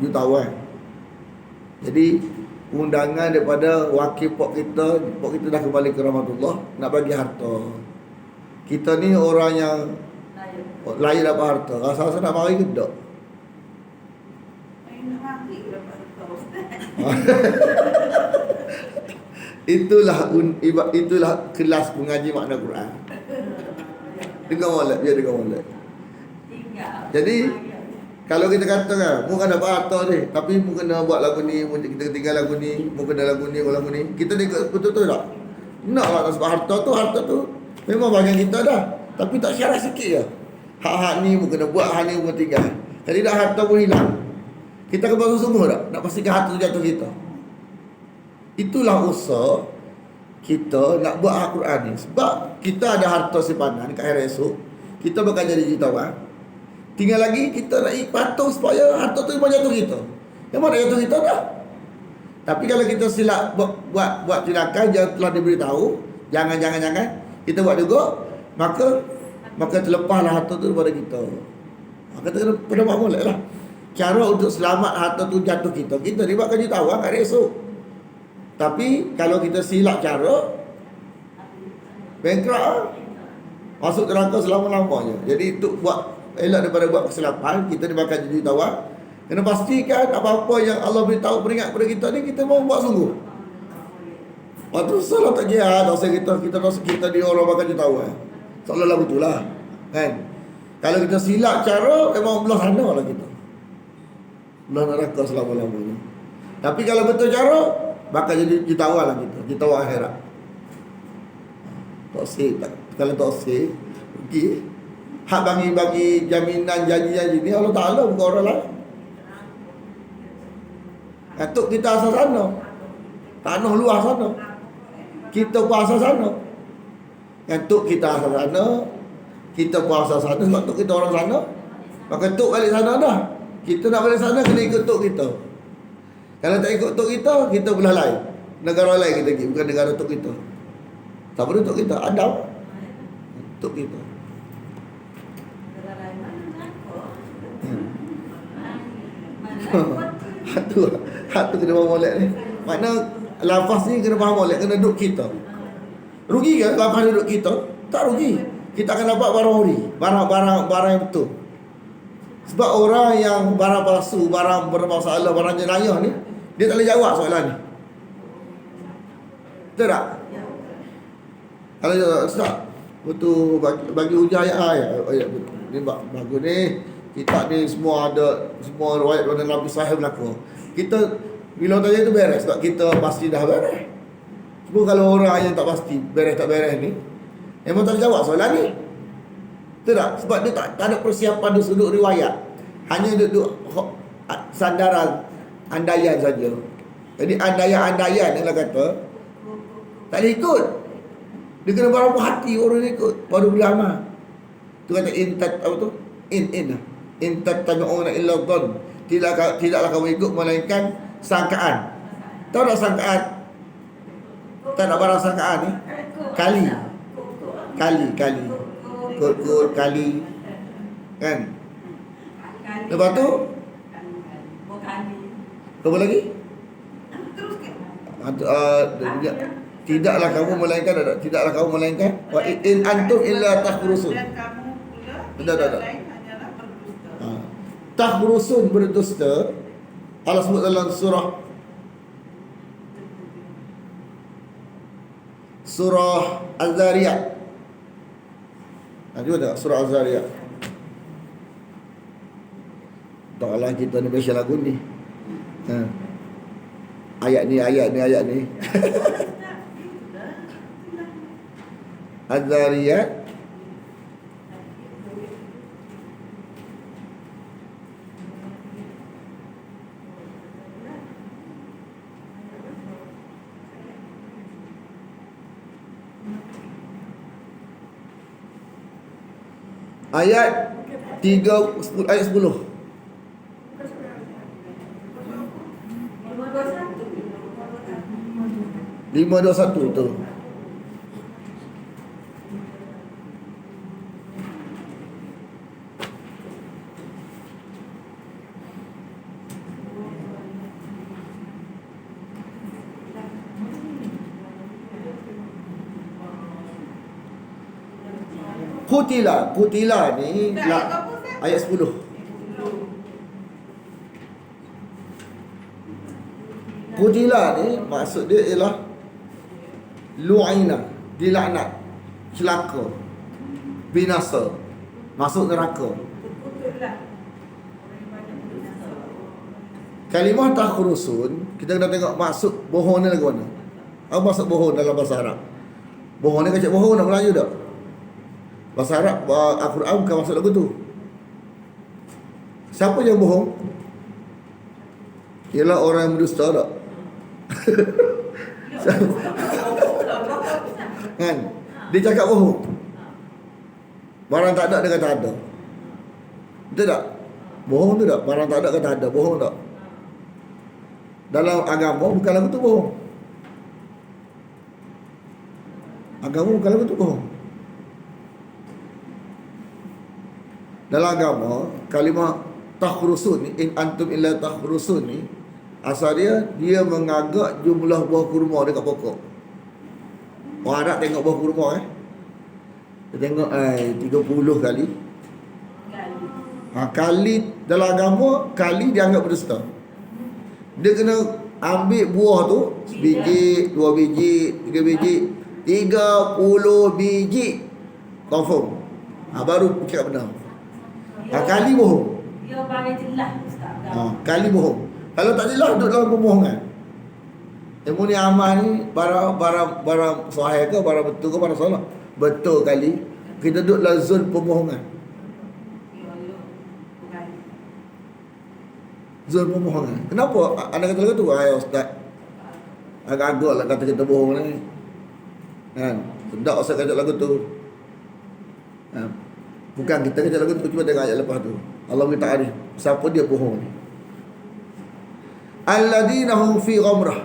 jutawan. Jadi undangan daripada wakil pok kita dah kembali ke rahmatullah, nak bagi harta. Kita ni orang yang lain dapat harta, rasa-rasa nak mari ke tak? Itulah kelas mengaji makna Quran. Dengar molek, biar dengar molek. Jadi kalau kita kata kan, mu kena dapat harta ni, tapi mu kena buat lagu ni, kita tinggal lagu ni, mu kena lagu ni, kita ni betul-betul tak? Naklah sebab harta tu memang bagian kita dah, tapi tak syarat sikit je. Hak-hak ni mu kena buat, hak ni mu tinggal. Jadi dah harta pun hilang. Kita akan bersungguh tak? Nak pastikan harta tu jatuh kita. Itulah usaha kita nak buat Al-Quran ni. Sebab kita ada harta simpanan kat hari esok, kita bakal jadi jutawan. Tinggal lagi kita nak patuh supaya harta tu memang jatuh kita. Memang nak jatuh kita dah. Tapi kalau kita silap buat tindakan yang telah diberitahu, jangan kita buat juga, maka terlepaslah harta tu daripada kita. Maka kita kena buat molek lah. Cara untuk selamat harta tu jatuh kita ni bakal jutawan kat hari esok. Tapi kalau kita silap cara, bankrupt, masuk neraka selama-lamanya. Jadi untuk elak daripada buat kesilapan, kita bakal jadi jutawan. Kena pastikan apa-apa yang Allah beritahu peringat kepada kita ni, kita mau buat sungguh. Waktu salah tak kira dosa kita di orang bakal jutawan. Seolah-olah betulah, kan? Kalau kita silap cara, memang belah sana lah kita, belah neraka selama-lamanya. Tapi kalau betul cara, bakal jadi jutawan lah kita, jutawan akhirat. Tak sih, kalau tak sih, pergi Hak bagi jaminan janji-janji ni Allah Ta'ala, bukan orang lain. Atuk kita asal sana, tanah luar sana, kita pun asal sana. Atuk kita asal sana, kita pun asal sana. Sebab tuk kita orang sana, maka tuk balik sana dah. Kita nak balik sana, kena ikut tuk kita. Kalau tak ikut tuk kita belah lain. Negara lain kita pergi, bukan negara tuk kita. Siapa dia tuk kita? Adam. Tuk kita. Hatu kena faham molek ni. Makna lafaz ni kena faham molek, kena duduk kita. Rugi ke lafaz duduk kita? Tak rugi. Kita akan dapat barang ori, barang yang betul. Sebab orang yang barang palsu, barang bermasalah, barang jenayah ni, dia tak boleh jawab soalan ni. Betul tak? Kalau Ustaz, betul bagi hujah ayat ni bagus ni. Kitab ni semua ada, semua riwayat daripada Nabi sahih berlaku. Kita bila tanya tu beres, sebab kita pasti dah beres. Cuma kalau orang yang tak pasti beres tak beres ni, memang tak jawab soalan ni. Betul tak? Sebab dia tak ada persiapan dari sudut riwayat. Hanya duduk sandaran andaian saja. Jadi andaian-andaian yang kata tak boleh ikut. Dia kena berapa hati orang ni ikut baru boleh amal. Tu kata in tattabi'una illa dhann. Tidaklah kamu ikut melainkan sangkaan. Tahu tak sangkaan? Tak nak barang sangkaan ni? Kali. Kot kali. Kan? Lepas tu apa lagi? Tidaklah kamu melainkan wa in antum illa takhrusun. Tak. Takhrusun, berdusta. Allah sebut dalam surah Az-Zariyat. Juga tak surah Az-Zariyat. Taklah kita ni baca lagu ni. Ayat ni. Az-Zariyat ayat 10. 521 tu. Kutila ni ayat 10. Kutila ni maksud dia ialah lu'ina, dilaknat, celaka, binasa, masuk neraka. Kalimah takhrusun, kita kena tengok maksud bohong ni lagu mana. Apa maksud bohong dalam bahasa Arab? Bohong ni kacau bohong nak Melayu tak? Bahasa Arab, Al-Quran bukan maksud lagu tu. Siapa yang bohong? Ialah orang yang berdusta tak? Kan? Dia cakap bohong. Barang tak ada, dia kata ada. Betul tak? Bohong tu tak? Barang tak ada, kata ada. Bohong tak? Dalam agama bukan lagu tu bohong. Agama bukan lagu tu bohong. Dalam agama, kalimah takhrusun ni, in antum illa takhrusun ni, asal dia mengagak jumlah buah kurma dekat pokok. Orang Arab tengok buah kurma dia tengok 30 kali. Kali dalam agama, kali dianggap berdusta. Dia kena ambil buah tu sebiji, 2 biji, 3 biji, 30 biji confirm. Baru cakap benar. Kali bohong. Dia bagi jelas Ustaz. Kali bohong. Kalau tak jelas duduk dalam pembohongan. Ilmu ni amal ni barang sahih ke, barang betul ke, barang salah. Betul kali kita duduk dalam zon pembohongan. Zul pemohon. Kenapa anda kata lagu tu? Hai ustaz, agak-agak lah kata kita bohong ni. Kan? Sedap ustaz kata lagu tu. Bukan kita kata lagu tu, cuma tengok ayat lepas tu. Allah beritahu siapa dia bohong ni. Alladina hum fi ghamrah,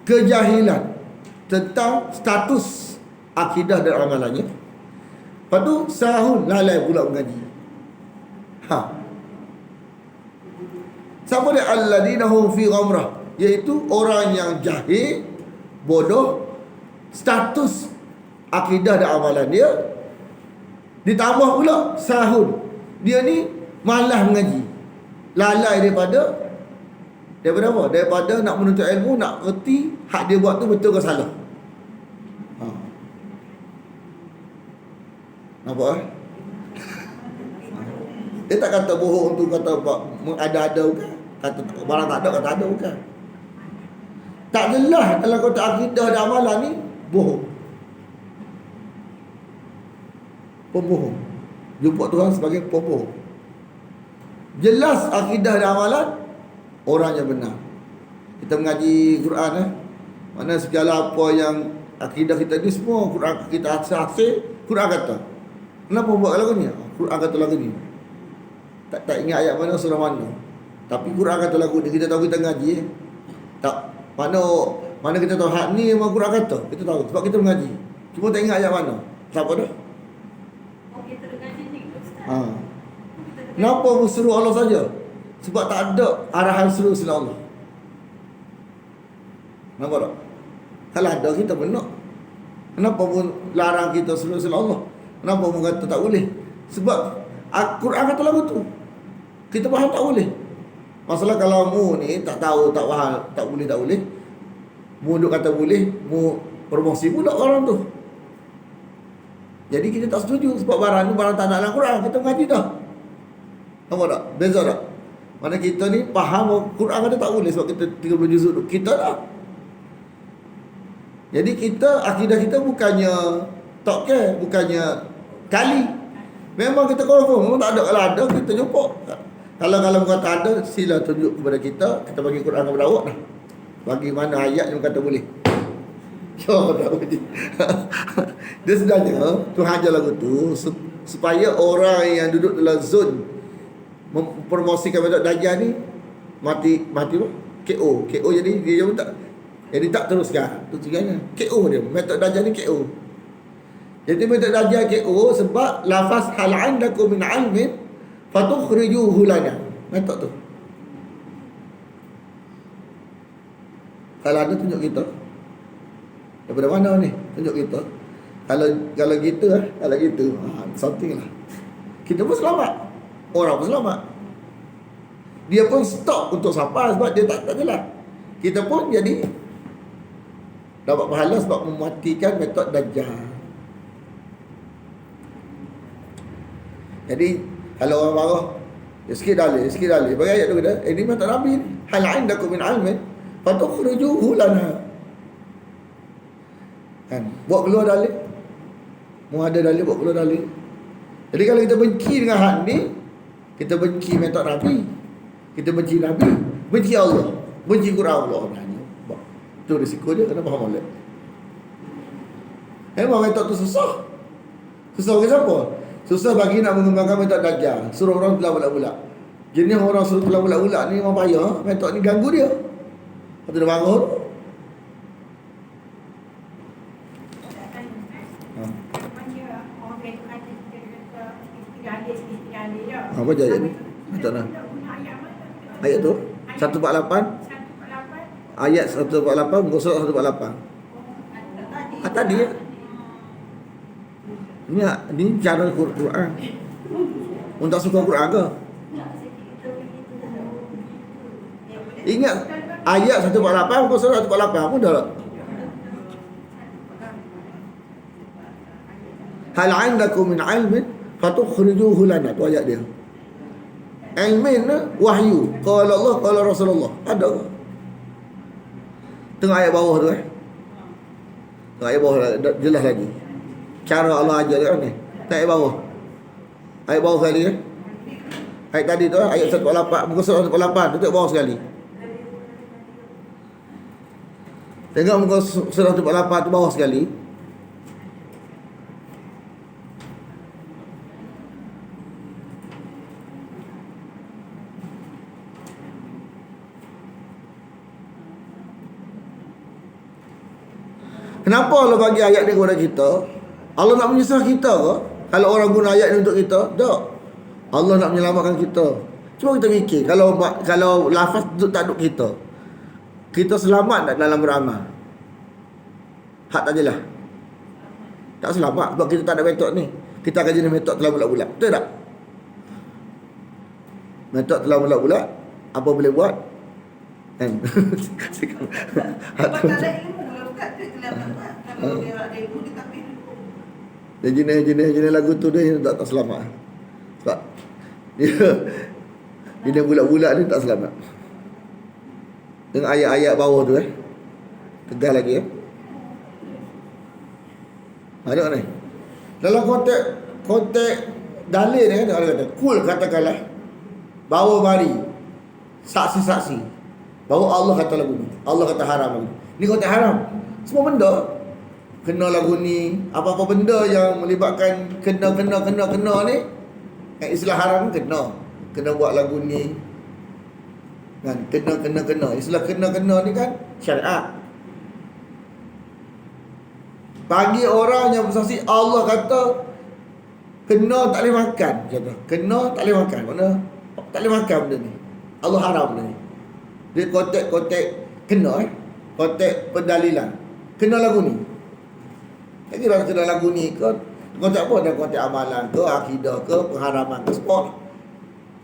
kejahilan tentang status akidah dan amalannya. Lepas tu sahun lalai pula mengaji. Siapa dia alladina hum fi ghamrah? Iaitu orang yang jahil, bodoh, status akidah dan amalan dia. Ditambah pula sahun, dia ni malas mengaji, lalai daripada apa? Daripada nak menuntut ilmu, nak erti hak dia buat tu betul ke salah. Nampak? Dia tak kata bohong tu, kata ada-ada bukan. Kata barang tak ada, kata ada bukan. Tak jelas dalam kotak akidah dan amalan ni, bohong. Pembohong. Jumpa Tuhan sebagai pembohong. Jelas akidah dan amalan, orang yang benar. Kita mengaji Quran mana segala apa yang akidah kita ni semua Quran kita hasil, Quran kata. Kenapa buat lagu ni? Quran kata lagu ni. Tak ingat ayat mana, surah mana. Tapi Quran kata lagu ni, kita tahu kita ngaji. Tak mana kita tahu hak ni memang Quran kata. Kita tahu sebab kita mengaji. Cuma tak ingat ayat mana. Siapa dah? Kenapa suruh Allah saja? Sebab tak ada arahan suruh selain Allah. Nampak tak? Kalau ada kita benar. Kenapa pun larang kita suruh selain Allah? Kenapa pun kata tak boleh? Sebab Al-Quran kata lagu tu. Kita faham tak boleh. Masalah kalau mu ni tak tahu, tak faham, tak boleh. Mu duk kata boleh, mu promosi pula orang tu. Jadi kita tak setuju sebab barang ni barang tak ada dalam Quran. Kita mengaji dah. Nampak tak? Beza tak? Mana kita ni faham Quran kata tak boleh sebab kita 30 juzuk tu. Kita dah. Jadi kita, akidah kita bukannya tak care, bukannya kali. Memang kita confirm, memang tak ada. Kalau ada, kita jumpa. Kalau kata ada, sila tunjuk kepada kita. Kita bagi Quran kepada awak dah. Bagi mana ayat yang kata boleh. Dia sebenarnya Tuhan ajar lagu tu supaya orang yang duduk dalam zon mempromosikan metode Dajjal ni mati apa? KO jadi dia pun tak teruskan. Tu tujuannya KO dia. Metode Dajjal ni KO. Jadi metode Dajjal KO sebab lafaz hal andakum min ilmin fatukhrijuhu lana. Metode tu. Kalau ada tunjuk kita. Daripada mana ni? Tunjuk kita. Kalau gitu something lah. Kita pun selamat. Orang pun selamat. Dia pun stop untuk sampai sebab dia tak jelas. Kita pun jadi dapat pahala sebab mematikan metode Dajjal. Jadi kalau orang marah, sikit dalil. Bagi ayat tu kata, ini metode Nabi ni. Hal indakum min ilmin fatukhrijuhu lana. Kan? Buat keluar dalil. Mu ada dalil, buat keluar dalil. Jadi kalau kita benci dengan hak ni, kita benci metode Nabi, kita benci Nabi, benci Allah, benci Quran Allah. Itu risiko dia kena faham molek. Memang metode tu susah. Susah bagi siapa? Susah bagi nak mengembangkan metode Dajjal. Suruh orang telah bulat-bulat. Jenis orang suruh telah bulat-bulat ni memang payah. Metode ni ganggu dia. Lepas tu dia bangun. Apa je ayat ni? Macam mana? Ayat tu 148. Ayat 148 muka surat 148. Tadi ya. Ini cara Quran. Untuk suka Quran ke? Ingat ayat 148 muka surat 148 pun dah. Hal 'indakum min 'ilmin fatukhrijuhu lana. Tu ayat dia. Ilmin wahyu. Qala Allah, qala Rasulullah. Ada ke? Tengok ayat bawah tu Tengok ayat bawah jelas lagi. Cara Allah ajar kan ni. Tengok ayat bawah. Ayat bawah sekali Ayat tadi tu, ayat 148, muka surat 148, tutup bawah sekali. Tengok muka surat 148 tu bawah sekali. Kenapa Allah bagi ayat ni kepada kita? Allah nak menyusah kita ke? Kalau orang guna ayat ni untuk kita? Tak. Allah nak menyelamatkan kita. Cuba kita fikir, kalau lafaz tu tak duduk kita selamat tak dalam beramal? Hak tak jelas. Tak selamat sebab kita tak ada metod ni. Kita akan jenis metod telah bulat-bulat. Betul tak? Metod telah bulat-bulat, apa boleh buat? Kan? Sebab tak ada ilmu lah Ustaz. Dia selamat tak. Kalau dia ada ilmu, dia tak ilmu. Dia jenis lagu tu dia tak selamat. Sebab dia bulat-bulat ni tak selamat. Dengan ayat-ayat bawah tu tegas lagi Ada ni. Dalam konteks dalil ni kan, ada kata kul, katakanlah bahawa mari saksi-saksi bahawa Allah kata lagu ni, Allah kata haram lagu ni. Ni konteks haram. Semua benda kena lagu ni, apa-apa benda yang melibatkan kena ni, yang istilah haram kena buat lagu ni kan, kena istilah kena ni kan syariat. Bagi orang yang bersaksi Allah kata kena tak boleh makan, kata kena tak boleh makan, mana tak boleh makan benda ni, Allah haram benda ni. Dia konteks kena konteks pendalilan kena lagu ni. Tak kira kena lagu ni ke konteks apa, dan konteks amalan ke, akidah ke, pengharaman ke, sport.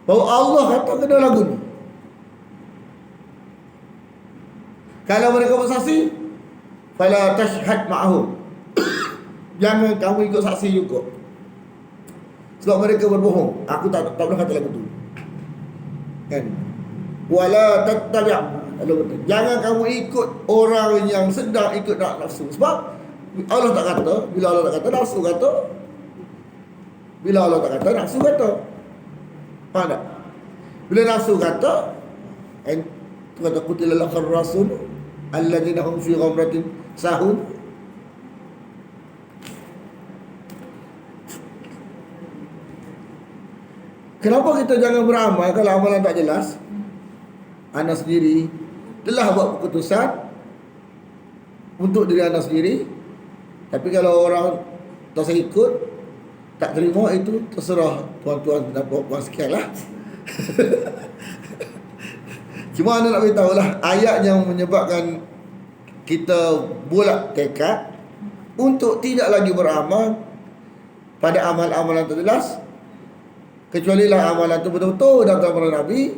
Bahawa Allah kata kena lagu ni. Kalau mereka bersaksi, fala tashhad ma'ahum, jangan kamu ikut saksi juga. Sebab mereka berbohong. Aku tak boleh kata lagu tu. Kan? Wala tattabi', jangan kamu ikut orang yang sedang ikut nafsu. Sebab Allah tak kata, bila Allah tak kata, nafsu kata. Bila Allah tak kata, nafsu kata. Faham tak? Bila nafsu kata, tu kata qutila lakhar rasul alladzina hum fi ghamratin sahun. Kenapa kita jangan beramal kalau amalan tak jelas? Anda sendiri telah buat keputusan untuk diri anda sendiri, tapi kalau orang tak ikut, tak terima, itu terserah tuan-tuan dan puan-puan sekian lah. Cuma anda nak beritahu lah, ayat yang menyebabkan kita bulat tekad untuk tidak lagi beramal pada amal-amalan terjelas, kecuali lah amalan itu betul-betul datang daripada Nabi,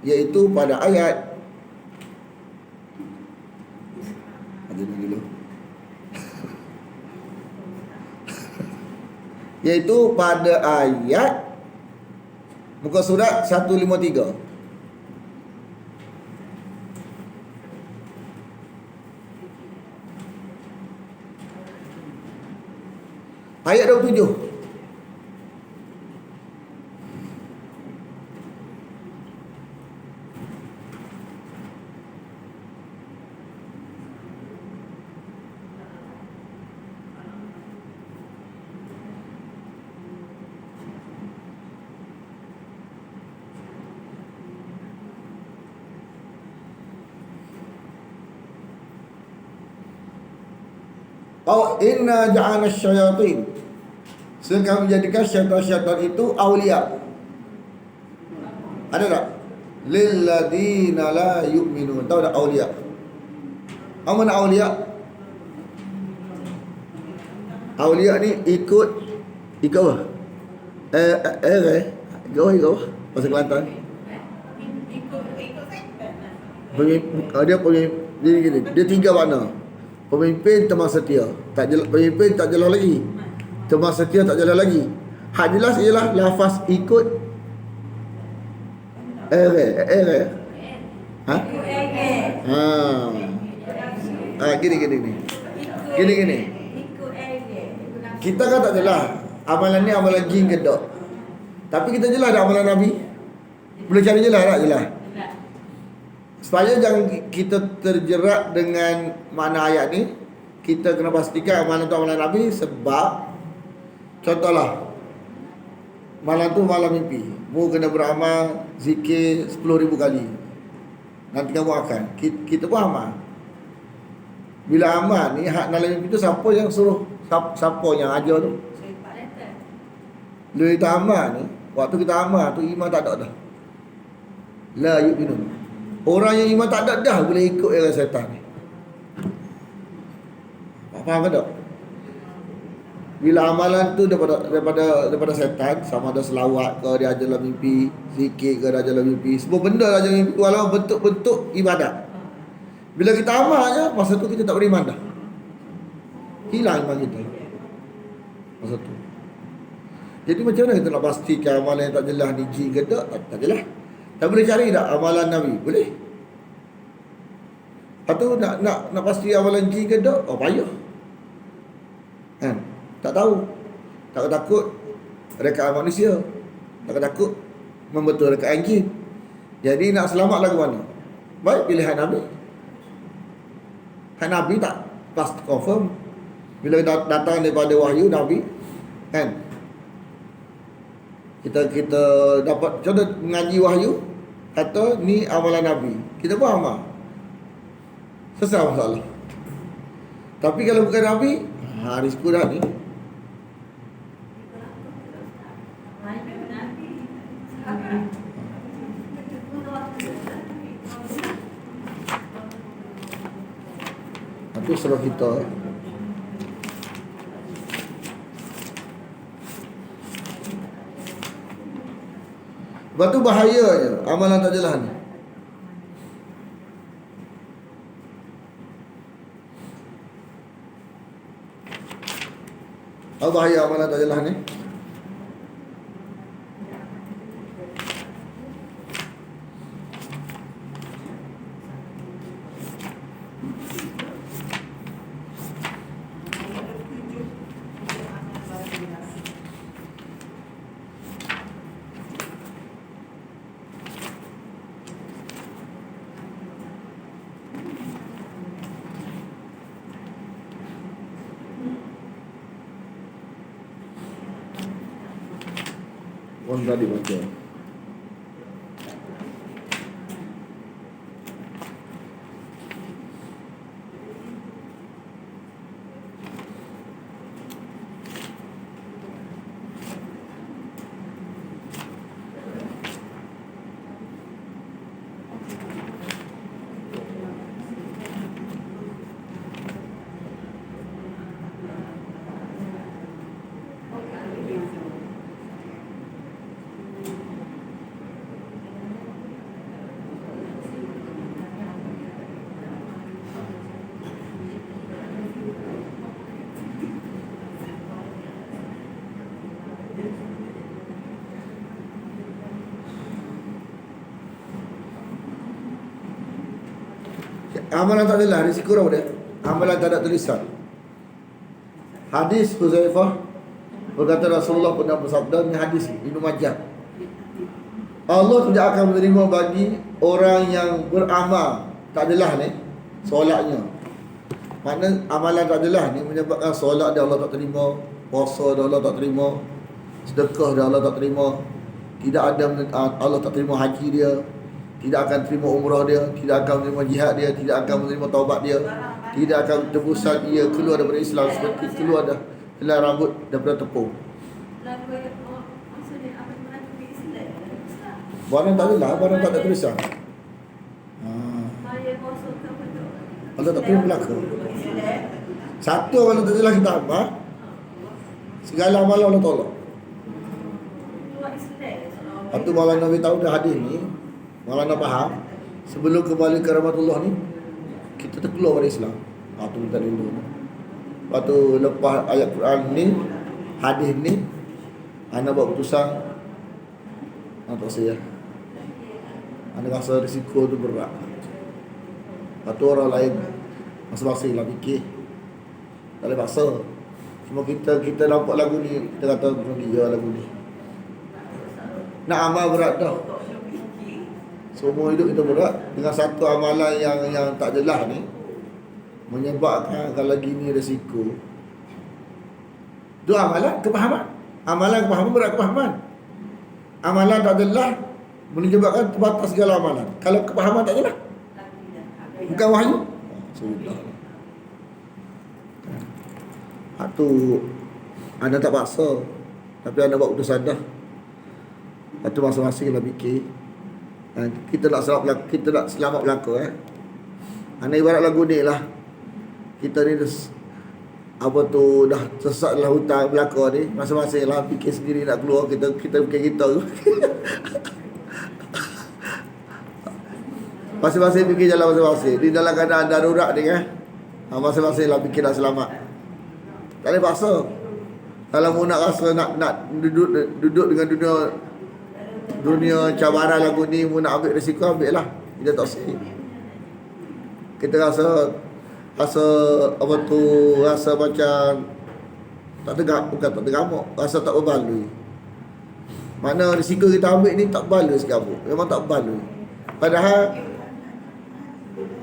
iaitu pada ayat iaitu pada ayat muka surat 153. Ayat 27. Inna ja'ana syayatin, kami menjadikan syaitan-syaitan itu awliya. Ada tak? Lilladina la yu'minun. Tahu tak awliya? Apa mana awliya? Awliya ni ikut apa? Ikut bahasa Kelantan. Dia pemimpin, dia tiga makna. Pemimpin teman setia, pemimpin tak jelas lagi. Teman setia tak jelas lagi. Hak jelas ialah lafaz ikut. Gini. Kita kan tak jelas amalan ni amalan jin ke tak. Tapi kita jelas ada amalan Nabi. Boleh cari jelas tak? Jelas. Jelas. Supaya jangan kita terjerat dengan makna ayat ni, kita kena pastikan amalan tu amalan Nabi. Sebab contohlah, malam tu malam mimpi, mu kena beramal zikir 10,000 kali. Nanti kamu akan kita pun amal. Bila amal ni hak dalam mimpi tu, siapa yang suruh, siapa yang ajar tu? Pak letter. Bila kita amal ni, waktu kita amal tu iman tak ada dah. La yu'minun. Orang yang iman tak ada dah boleh ikut yang syaitan ni. Faham tak? Bila amalan tu daripada syaitan, sama ada selawat ke dia ajar dalam mimpi, zikir ke dia ajar dalam mimpi, semua benda dia ajar dalam mimpi, walaupun bentuk-bentuk ibadat. Bila kita amal je, masa tu kita tak beriman dah. Hilang iman kita masa tu. Jadi macam mana kita nak pastikan amalan yang tak jelas ni jin ke tak? Tak jelas. Tak boleh cari tak amalan Nabi? Boleh. Atau nak pasti amalan jin ke tak? Oh payah. Kan? Tak tahu. Takut rekaan manusia. Takut membetul rekaan jin. Jadi nak selamat lagu mana? Baik pilihan Nabi. Kan Nabi tak pasti confirm. Bila datang daripada wahyu Nabi, kan? Kita dapat contoh mengaji wahyu, kata ni amalan Nabi, kita pun amal, selesai masalah. Tapi kalau bukan Nabi, risiko dah ni. Itu suruh kita. Lepas tu bahayanya amalan tak jelas ni. Apa bahaya amalan tak jelas ni? Orang tadi baca. Amalan tak adalah risiko apa dia? Amalan tak ada tulisan. Hadis Huzaifah berkata Rasulullah pernah bersabda, ni hadis Ibnu Majah, Allah tidak akan menerima bagi orang yang beramal tak adalah ni solatnya. Makna amalan tak adalah ni menyebabkan solat dia Allah tak terima, puasa dia Allah tak terima, sedekah dia Allah tak terima, tidak ada Allah tak terima haji dia, tidak akan terima umrah dia, tidak akan menerima jihad dia, tidak akan menerima taubat dia, tidak akan tebusan ia keluar daripada Islam seperti keluar dah helai rambut daripada tepung. Barang tak adalah, barang tak ada tulisan. Allah tak terima belaka. Satu kalau tak adalah kita amal, segala amalan Allah tolak. Lepas tu malam Nabi tahu dah hadis ni, malah nak faham, sebelum kembali ke rahmatullah ni, kita terkeluar dari Islam. Tu minta dulu. Lepas tu lepas ayat Quran ni, hadis ni, anda buat keputusan, tak saya. Anda rasa risiko tu berat. Lepas tu orang lain masa-masa lah fikir, tak boleh paksa. Cuma kita nampak lagu ni, kita kata dia lagu ni. Nak amal berat dah. Seumur hidup kita berat dengan satu amalan yang tak jelas ni, menyebabkan kalau gini risiko. Itu amalan kepahaman. Amalan kepahaman berat kepahaman. Amalan tak jelas menyebabkan terbatas segala amalan. Kalau kepahaman tak jelas, bukan wahyu. Sudah. Tu anda tak paksa, tapi anda buat keputusan dah. Itu masing-masing kena fikir. Kita nak selamat belaka. Anda ibarat lagu ni lah. Kita ni apa tu dah sesat dalam hutan belaka ni, masing-masing lah fikir sendiri nak keluar. Kita fikir kita. Masing-masing fikir jalan masing-masing. Di dalam keadaan darurat ni masing-masing lah fikir nak selamat. Tak boleh paksa. Kalau mu nak rasa nak duduk dengan dunia cabaran lagu ni, mu nak ambil risiko, ambil lah. Kita tak sih. Kita rasa apa tu, rasa macam tak tegak, bukan tak tegamuk, rasa tak berbaloi. Mana risiko kita ambil ni tak berbaloi sekali. Memang tak berbaloi. Padahal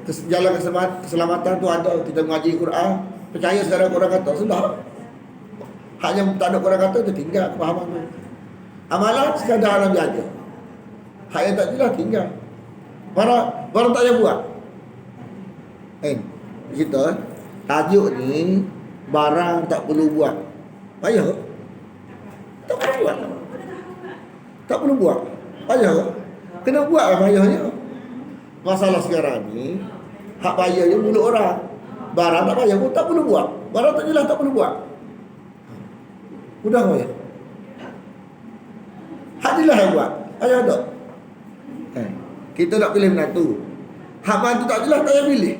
jalan keselamatan tu ada. Kita mengaji Quran, percaya sekarang Quran kata, sudah. Hanya tak ada Quran kata, dia tinggal kepahaman tu. Amalan sekadar Nabi aja. Hak yang tak jelas tinggal. Barang tak payah buat. Kita tajuk ni barang tak perlu buat. Payah. Tak perlu buat. Tak perlu buat. Payah. Kena buat lah payahnya. Masalah sekarang ni hak payahnya mulut orang. Barang tak payah pun tak perlu buat. Barang tak jelas tak perlu buat. Mudah payah. Hak jelas yang buat. Payah tak? Kita nak pilih menantu. Hak menantu tak jelas tak payah pilih.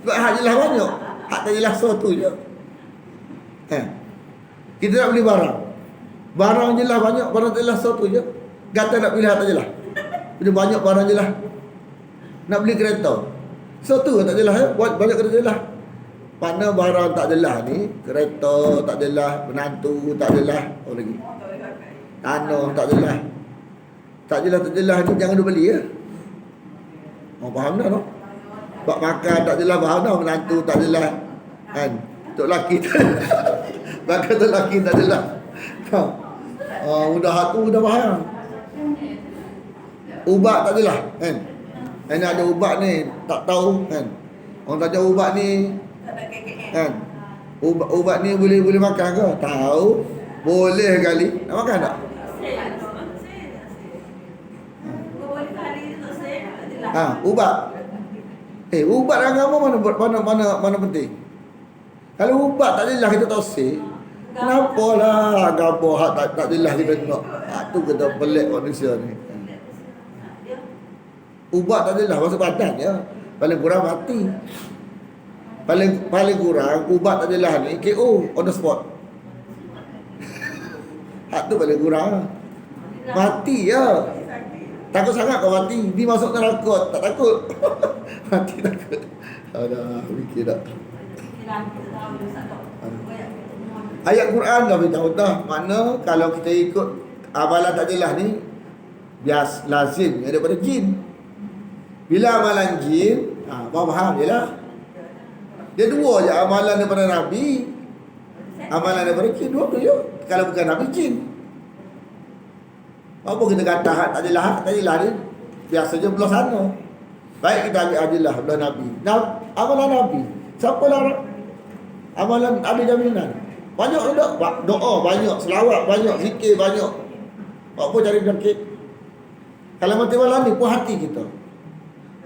Sebab hak jelas banyak. Hak tak jelas satu je. Kita nak beli barang. Barang jelas banyak, barang tak jelas satu je. Kata nak pilih hak tak jelas. Bila banyak barang jelas. Nak beli kereta. Satu tak jelas ya. Buat banyak kereta jelas. Mana barang tak jelas ni, kereta tak jelas, menantu tak jelas, apa lagi? Tanah tak jelas. Tak jelas ni jangan dia beli ya. Faham dah no? Bak makan tak jelas, faham dah, menantu tak jelas. Kan? Untuk lelaki tak jelas. Makan untuk lelaki tak jelas. Udah tu udah faham. Ubat tak jelas kan? Ini ada ubat ni tak tahu kan? Orang tanya ubat ni kan? Ubat ni boleh makan ke? Tahu. Boleh kali. Nak makan tak? Ubat. Ubat agama mana penting? Kalau ubat tak jelas kita tak say. Kenapa lah agama hak tak jelas kita nak? Tu kita pelik manusia ni. Ubat tak jelas masuk badan ya. Paling kurang mati. Paling kurang ubat tak jelas ni KO on the spot. Hak tu paling kurang. Mati ya. Takut sangat kau mati. Dia masuk neraka tak takut. Mati takut. Alah, fikir tak. Ayat Quran dah beritahu dah. Mana kalau kita ikut amalan tak jelas ni bias lazim daripada jin. Bila amalan jin, faham je lah. Dia dua je, amalan daripada Nabi, amalan daripada jin, dua tu je. Kalau bukan Nabi, jin. Apa kita kata hak tak jelas ni biasa je belah sana. Baik kita ambil adilah belah Nabi. Amalan Nabi, siapa larang? Amalan ada jaminan. Banyak tak? Doa banyak, selawat banyak, zikir banyak. Apa cari penyakit? Kalau mati malam ni pun hati kita.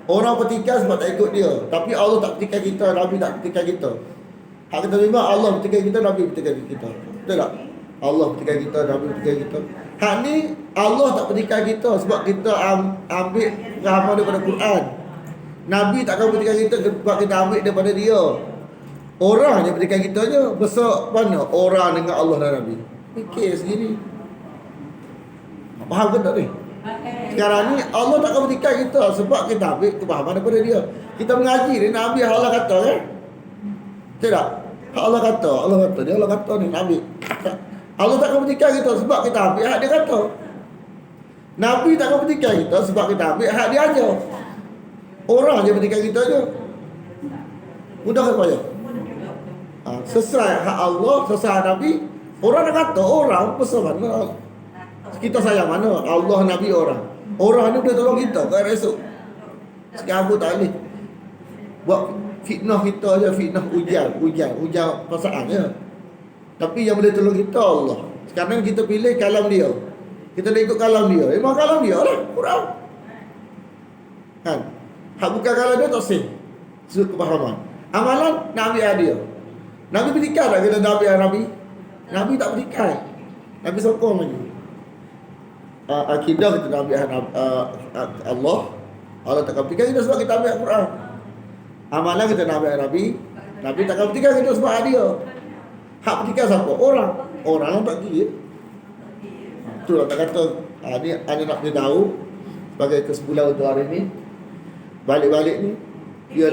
Orang petikai sebab tak ikut dia. Tapi Allah tak petikai kita, Nabi tak petikai kita. Hak kita memang Allah petikai kita, Nabi petikai kita. Betul tak? Allah petikai kita, Nabi petikai kita. Hak ni Allah tak petikai kita sebab kita ambil rahaman daripada Quran. Nabi takkan petikai kita sebab kita ambil daripada dia. Orang je petikai kita je. Besar mana orang dengan Allah dan Nabi? Fikir sendiri. Faham ke tak ni? Sekarang ni Allah tak akan petikai kita sebab kita ambil kepahaman daripada dia. Kita mengaji dia Nabi Allah kata kan? Tidak. Allah kata dia Allah kata ni Nabi. Allah tak akan petikai kita sebab kita ambil hak dia kata. Nabi takkan petikai kita sebab kita ambil hak dia aja. Orang je petikai kita je. Mudah ke payah? Sesuai hak Allah, sesuai hak Nabi. Orang nak kata orang pasal mana? Kita sayang mana? Allah, Nabi, orang. Orang ni boleh tolong kita ke esok. Sekarang pun tak boleh. Buat fitnah kita je, fitnah ujian perasaan je. Tapi yang boleh tolong kita Allah. Sekarang kita pilih kalam dia. Kita nak ikut kalam dia. Memang kalam dia lah, Quran. Kan? Hak bukan kalam dia tak sih. Sudut kepahaman. Amalan nak ambil dia. Nabi petikai tak kita dah ambil Nabi? Nabi tak petikai. Nabi sokong lagi. Akidah kita dah ambil Allah. Allah takkan petikai kita sebab kita ambil Quran. Amalan kita nak ambil Nabi. Nabi takkan petikai kita sebab dia. Hak petikai siapa? Orang. Orang yang tak kira. Itulah tak kata ni ada nak tahu sebagai kesimpulan untuk hari ni. Balik-balik ni dia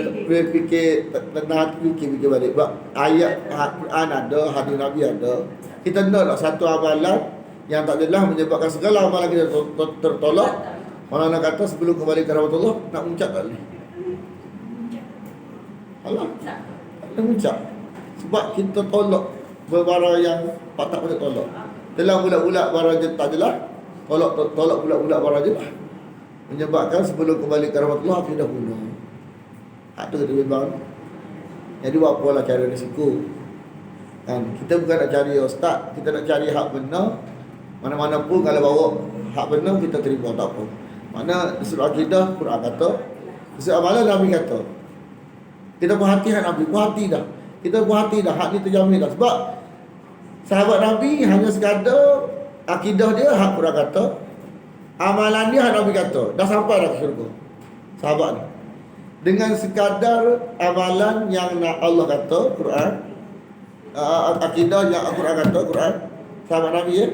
fikir tenang fikir balik. Sebab ayat Quran ada, hadis Nabi ada. Kita naklah satu amalan yang tak adalah menyebabkan segala amalan kita tertolak. Orang nak kata sebelum kembali ke rahmatullah nak mengucap tak boleh. Alah. Tak mengucap. Sebab kita tolak barang yang tak boleh tolak. Telah bulat-bulat barang je tak jelas. Tolak bulat-bulat barang je lah. Menyebabkan sebelum kembali ke rahmatullah kita dah bunuh. Hak tu kita bimbang. Jadi buat apalah cara risiko. Kan? Kita bukan nak cari ustaz, kita nak cari hak benar. Mana-mana pun kalau bawa hak benar kita terima tak apa. Mana surah akidah Quran kata, surah amalan Nabi kata. Kita puas hati hak Nabi, puas hati dah. Kita puas hati dah, hak ni terjamin dah. Sebab sahabat Nabi hanya sekadar akidah dia hak Quran kata, amalan dia hak Nabi kata. Dah sampai dah ke syurga. Sahabat ni. Dengan sekadar amalan yang Allah kata Quran, akidah yang Al-Quran kata Quran, sahabat Nabi ya.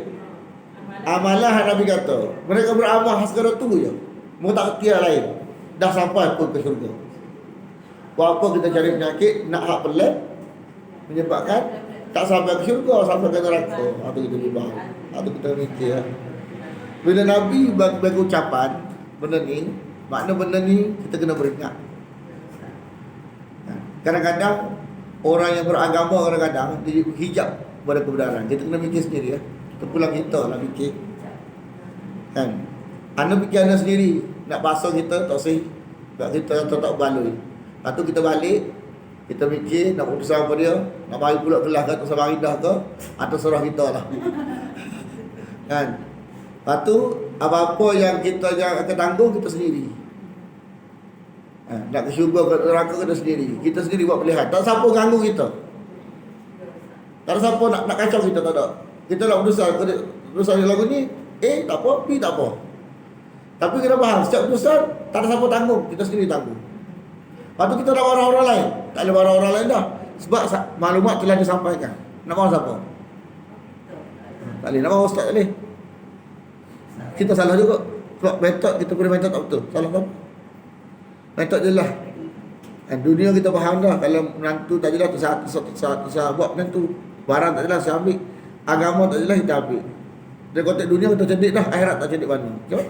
Amalan hak Nabi kata. Mereka beramal sekadar tu je. Mau tak kira lain. Dah sampai pun ke syurga. Apa kita cari penyakit nak hak pelik menyebabkan tak sampai ke syurga, sampai ke neraka. Itu kita bimbang. Itu kita mikir. Bila Nabi bagi ucapan benda ni, makna benda ni kita kena beringat. Kadang-kadang orang yang beragama kadang-kadang dia hijab pada kebenaran. Kita kena fikir sendiri ya. Terpulang kita lah fikir. Kan? Anda fikir anda sendiri. Nak pasang kita tak sih. Sebab kita tak baloi. Lepas tu kita balik. Kita fikir nak putusan apa dia. Nak bagi pula kelas ke atau sama indah ke. Atau serah kita lah. Kan? Lepas tu apa-apa yang kita yang akan tanggung kita sendiri. Nak ke syurga ke neraka kita sendiri. Kita sendiri buat pilihan. Tak siapa ganggu kita. Tak ada siapa nak kacau kita, tak ada. Kita nak berusaha lagu ni, tak apa, B tak apa. Tapi kita faham, setiap keputusan tak ada siapa tanggung, kita sendiri tanggung. Lepas tu kita nak marah orang lain. Tak boleh marah orang lain dah. Sebab maklumat telah disampaikan. Nak marah siapa? Tak boleh, nak marah ustaz tak boleh. Kita salah juga. Sebab metod kita punya metod tak betul. Salah apa? Metod je lah. Dunia kita faham dah. Kalau menantu tak jelas, tersahat buat menantu. Barang tak jelas, saya ambil. Agama tak jelas, kita ambil. Dari konteks dunia kita cerdik dah. Akhirat tak cerdik mana. Jom.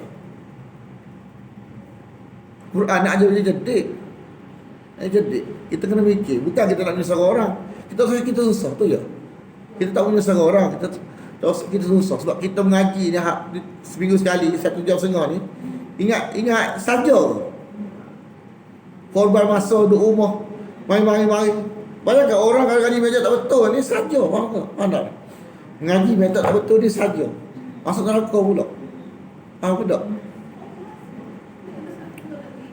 Quran nak ajar dia cerdik. Cerdik. Kita kena fikir. Bukan kita nak menyusahkan orang. Kita rasa kita susah. Tu je. Kita tak menyusahkan orang. Kita susah. Sebab kita mengaji ni seminggu sekali, 1 jam setengah ni. Ingat saja. Korban masa duduk rumah. Main-main. Bayangkan orang kalau ngaji meja tak betul ni saja. Faham tak? Faham tak? Ngaji meja tak betul ni saja. Masuk neraka pula. Faham tak?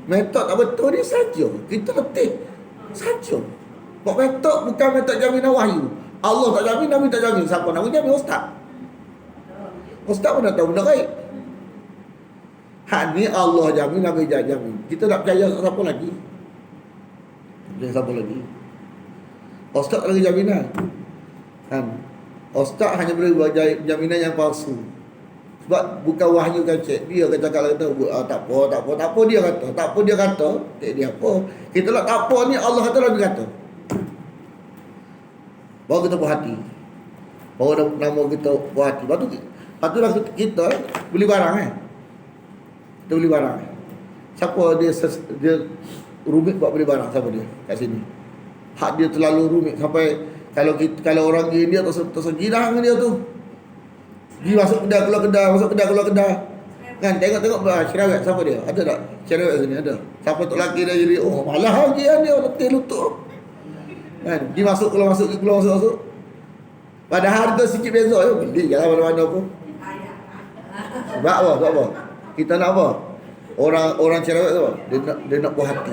Metod tak betul ni saja. Kita letih saja. Buat metod bukan metod jaminan wahyu. Allah tak jamin, Nabi tak jamin. Siapa nak jamin? Ustaz. Ustaz pun nak tahu benda baik. Hak ni Allah jamin, Nabi jamin. Kita nak percaya siapa lagi? Siapa lagi? Ustaz tak lagi jaminan. Kan? Ustaz hanya boleh buat jaminan yang palsu. Sebab bukan wahyu kan cek. Dia kata tak apa dia kata. Tak apa dia kata. Tak dia apa. Kita nak tak apa ni Allah kata Nabi kata. Baru kita puas hati. Baru nama kita puas hati. Lepas tu lah kita beli barang Kita beli barang. Siapa dia rumit buat beli barang? Siapa dia kat sini? Hak dia terlalu rumit sampai kalau orang India tersegi dah dengan dia tu. Pergi masuk kedai keluar kedai, masuk kedai keluar kedai. Kan tengok cerewet siapa dia? Ada tak? Cerewet sini ada. Siapa tu lelaki dia jadi malah lagi dia letih lutut. Kan pergi masuk keluar masuk keluar masuk. Padahal harga sikit beza je beli je lah mana-mana pun. Sebab apa? Kita nak apa? Orang cerewet tu dia nak puas hati.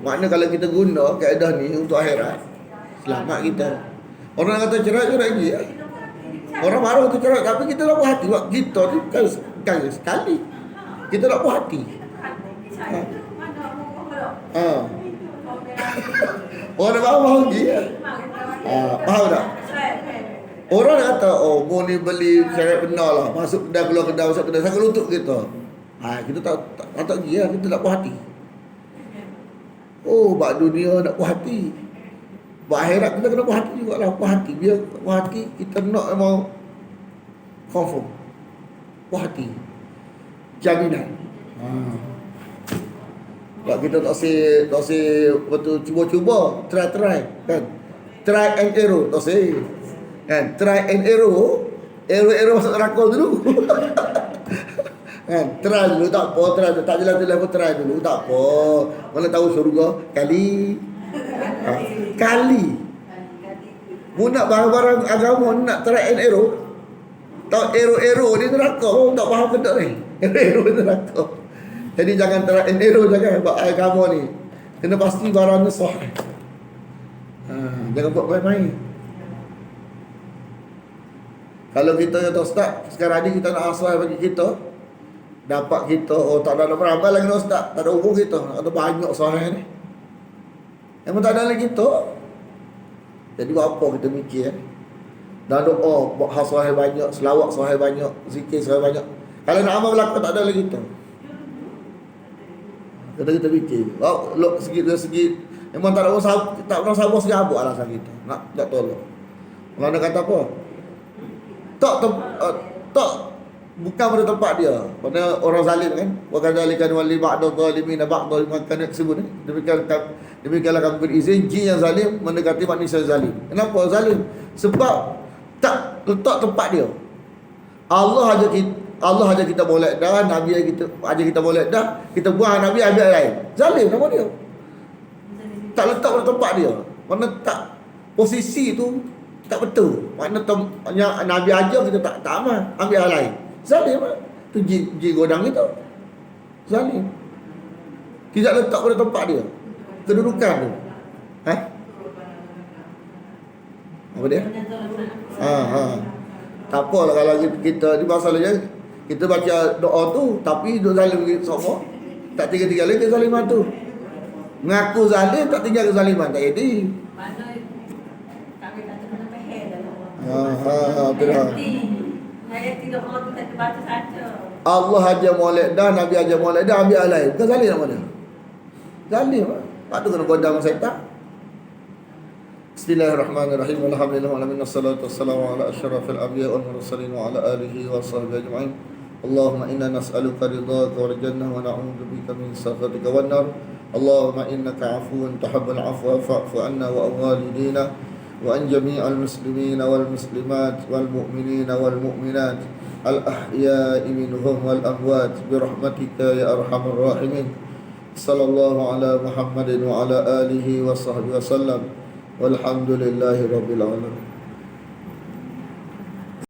Makna kalau kita guna kaedah ni untuk akhirat, selamat kita. Orang kata cerewet je lagi ya. Orang marah tu cerewet tapi kita nak puas hati. Sebab kita ni kan sekali kita nak puas hati. Orang bawah lagi ya. Faham tak? Orang kata mu ni beli cerewet benar lah. Masuk kedai keluar kedai, masuk kedai sakit lutut kita. Kita tak pergi lah. Kita nak puas hati. Bak dunia nak puas hati. Bak akhirat kita kena puas hati jugalah. Puas hati. Biar puas hati kita nak mau confirm. Puas hati. Jaminan. Sebab kita tak say betul cuba-cuba. Try kan. Try and error. Tak say kan. Try and error. Error masuk neraka dulu. Kan, try dulu tak apa, tak jelas apa try dulu tak apa. Mana tahu syurga kali. Mu nak barang-barang agama nak try and error. Tak error ni neraka, tak faham benda ni. Error neraka. Jadi jangan try and error jangan buat agama ni. Kena pasti barang ni sahih. Jangan buat main-main. Kalau kita kata ustaz, sekarang ni kita nak asal bagi kita dapat kita tak ada beramal lagi ustaz, tak ada umur kita, ada banyak sahih ni. Yang tak ada lagi kita. Jadi buat apa kita mikir dah doa buat hal sahih banyak, selawat sahih banyak, zikir sahih banyak. Kalau nak amal belaka tak ada lagi kita. Kita fikir, segi memang tak pernah sabar segi abuk alasan kita. Nak tolong. Kalau dia kata apa? Tak bukan pada tempat dia. Pada orang zalim kan. Wa kadzalikan wali ba'dal zalimin ba'dal makan tersebut ni. Demikianlah kami berizin jin yang zalim mendekati manusia zalim. Kenapa zalim? Sebab tak letak tempat dia. Allah aja kita molek dah, Nabi aja kita molek dah, kita buang Nabi ambil lain. Zalim nama dia. Tak letak pada tempat dia. Mana tak posisi tu tak betul. Makna Nabi aja kita tak aman, ambil hal lain. Zalim lah. Tu jin godang kita. Zalim. Tidak letak pada tempat dia. Kedudukan tu. Apa dia? Tak apalah kalau kita ni masalahnya kita baca doa tu tapi duk zalim semua. Tak tiga-tiga lagi kezaliman tu. Mengaku zalim tak tinggal kezaliman tak jadi. Mana kami tak kena peher dalam. Betul. Saya tidak mahu kita baca saja. Allah aja molek dah, Nabi aja molek dah, ambil hal lain. Bukan zalim nama dia. Zalim lah. Lepas tu kena godang syaitan. Bismillahirrahmanirrahim. Alhamdulillah wa alamin wassalatu wassalamu ala asyrafil anbiya wal mursalin wa ala alihi wa sahbihi ajma'in. Allahumma inna nas'aluka ridhaka wal jannah wa na'udzu bika min sakhatika wan nar. Allahumma innaka 'afuwun tuhibbul 'afwa fa'fu 'anna wa walidina wa an jami'al muslimina wal muslimat wal mu'minina wal mu'minat al ahya'i minhum wal amwat bi rahmatika ya arhamar rahimin. Sallallahu ala Muhammadin wa ala alihi wa sahbihi wa sallam. Walhamdulillahi rabbil alamin.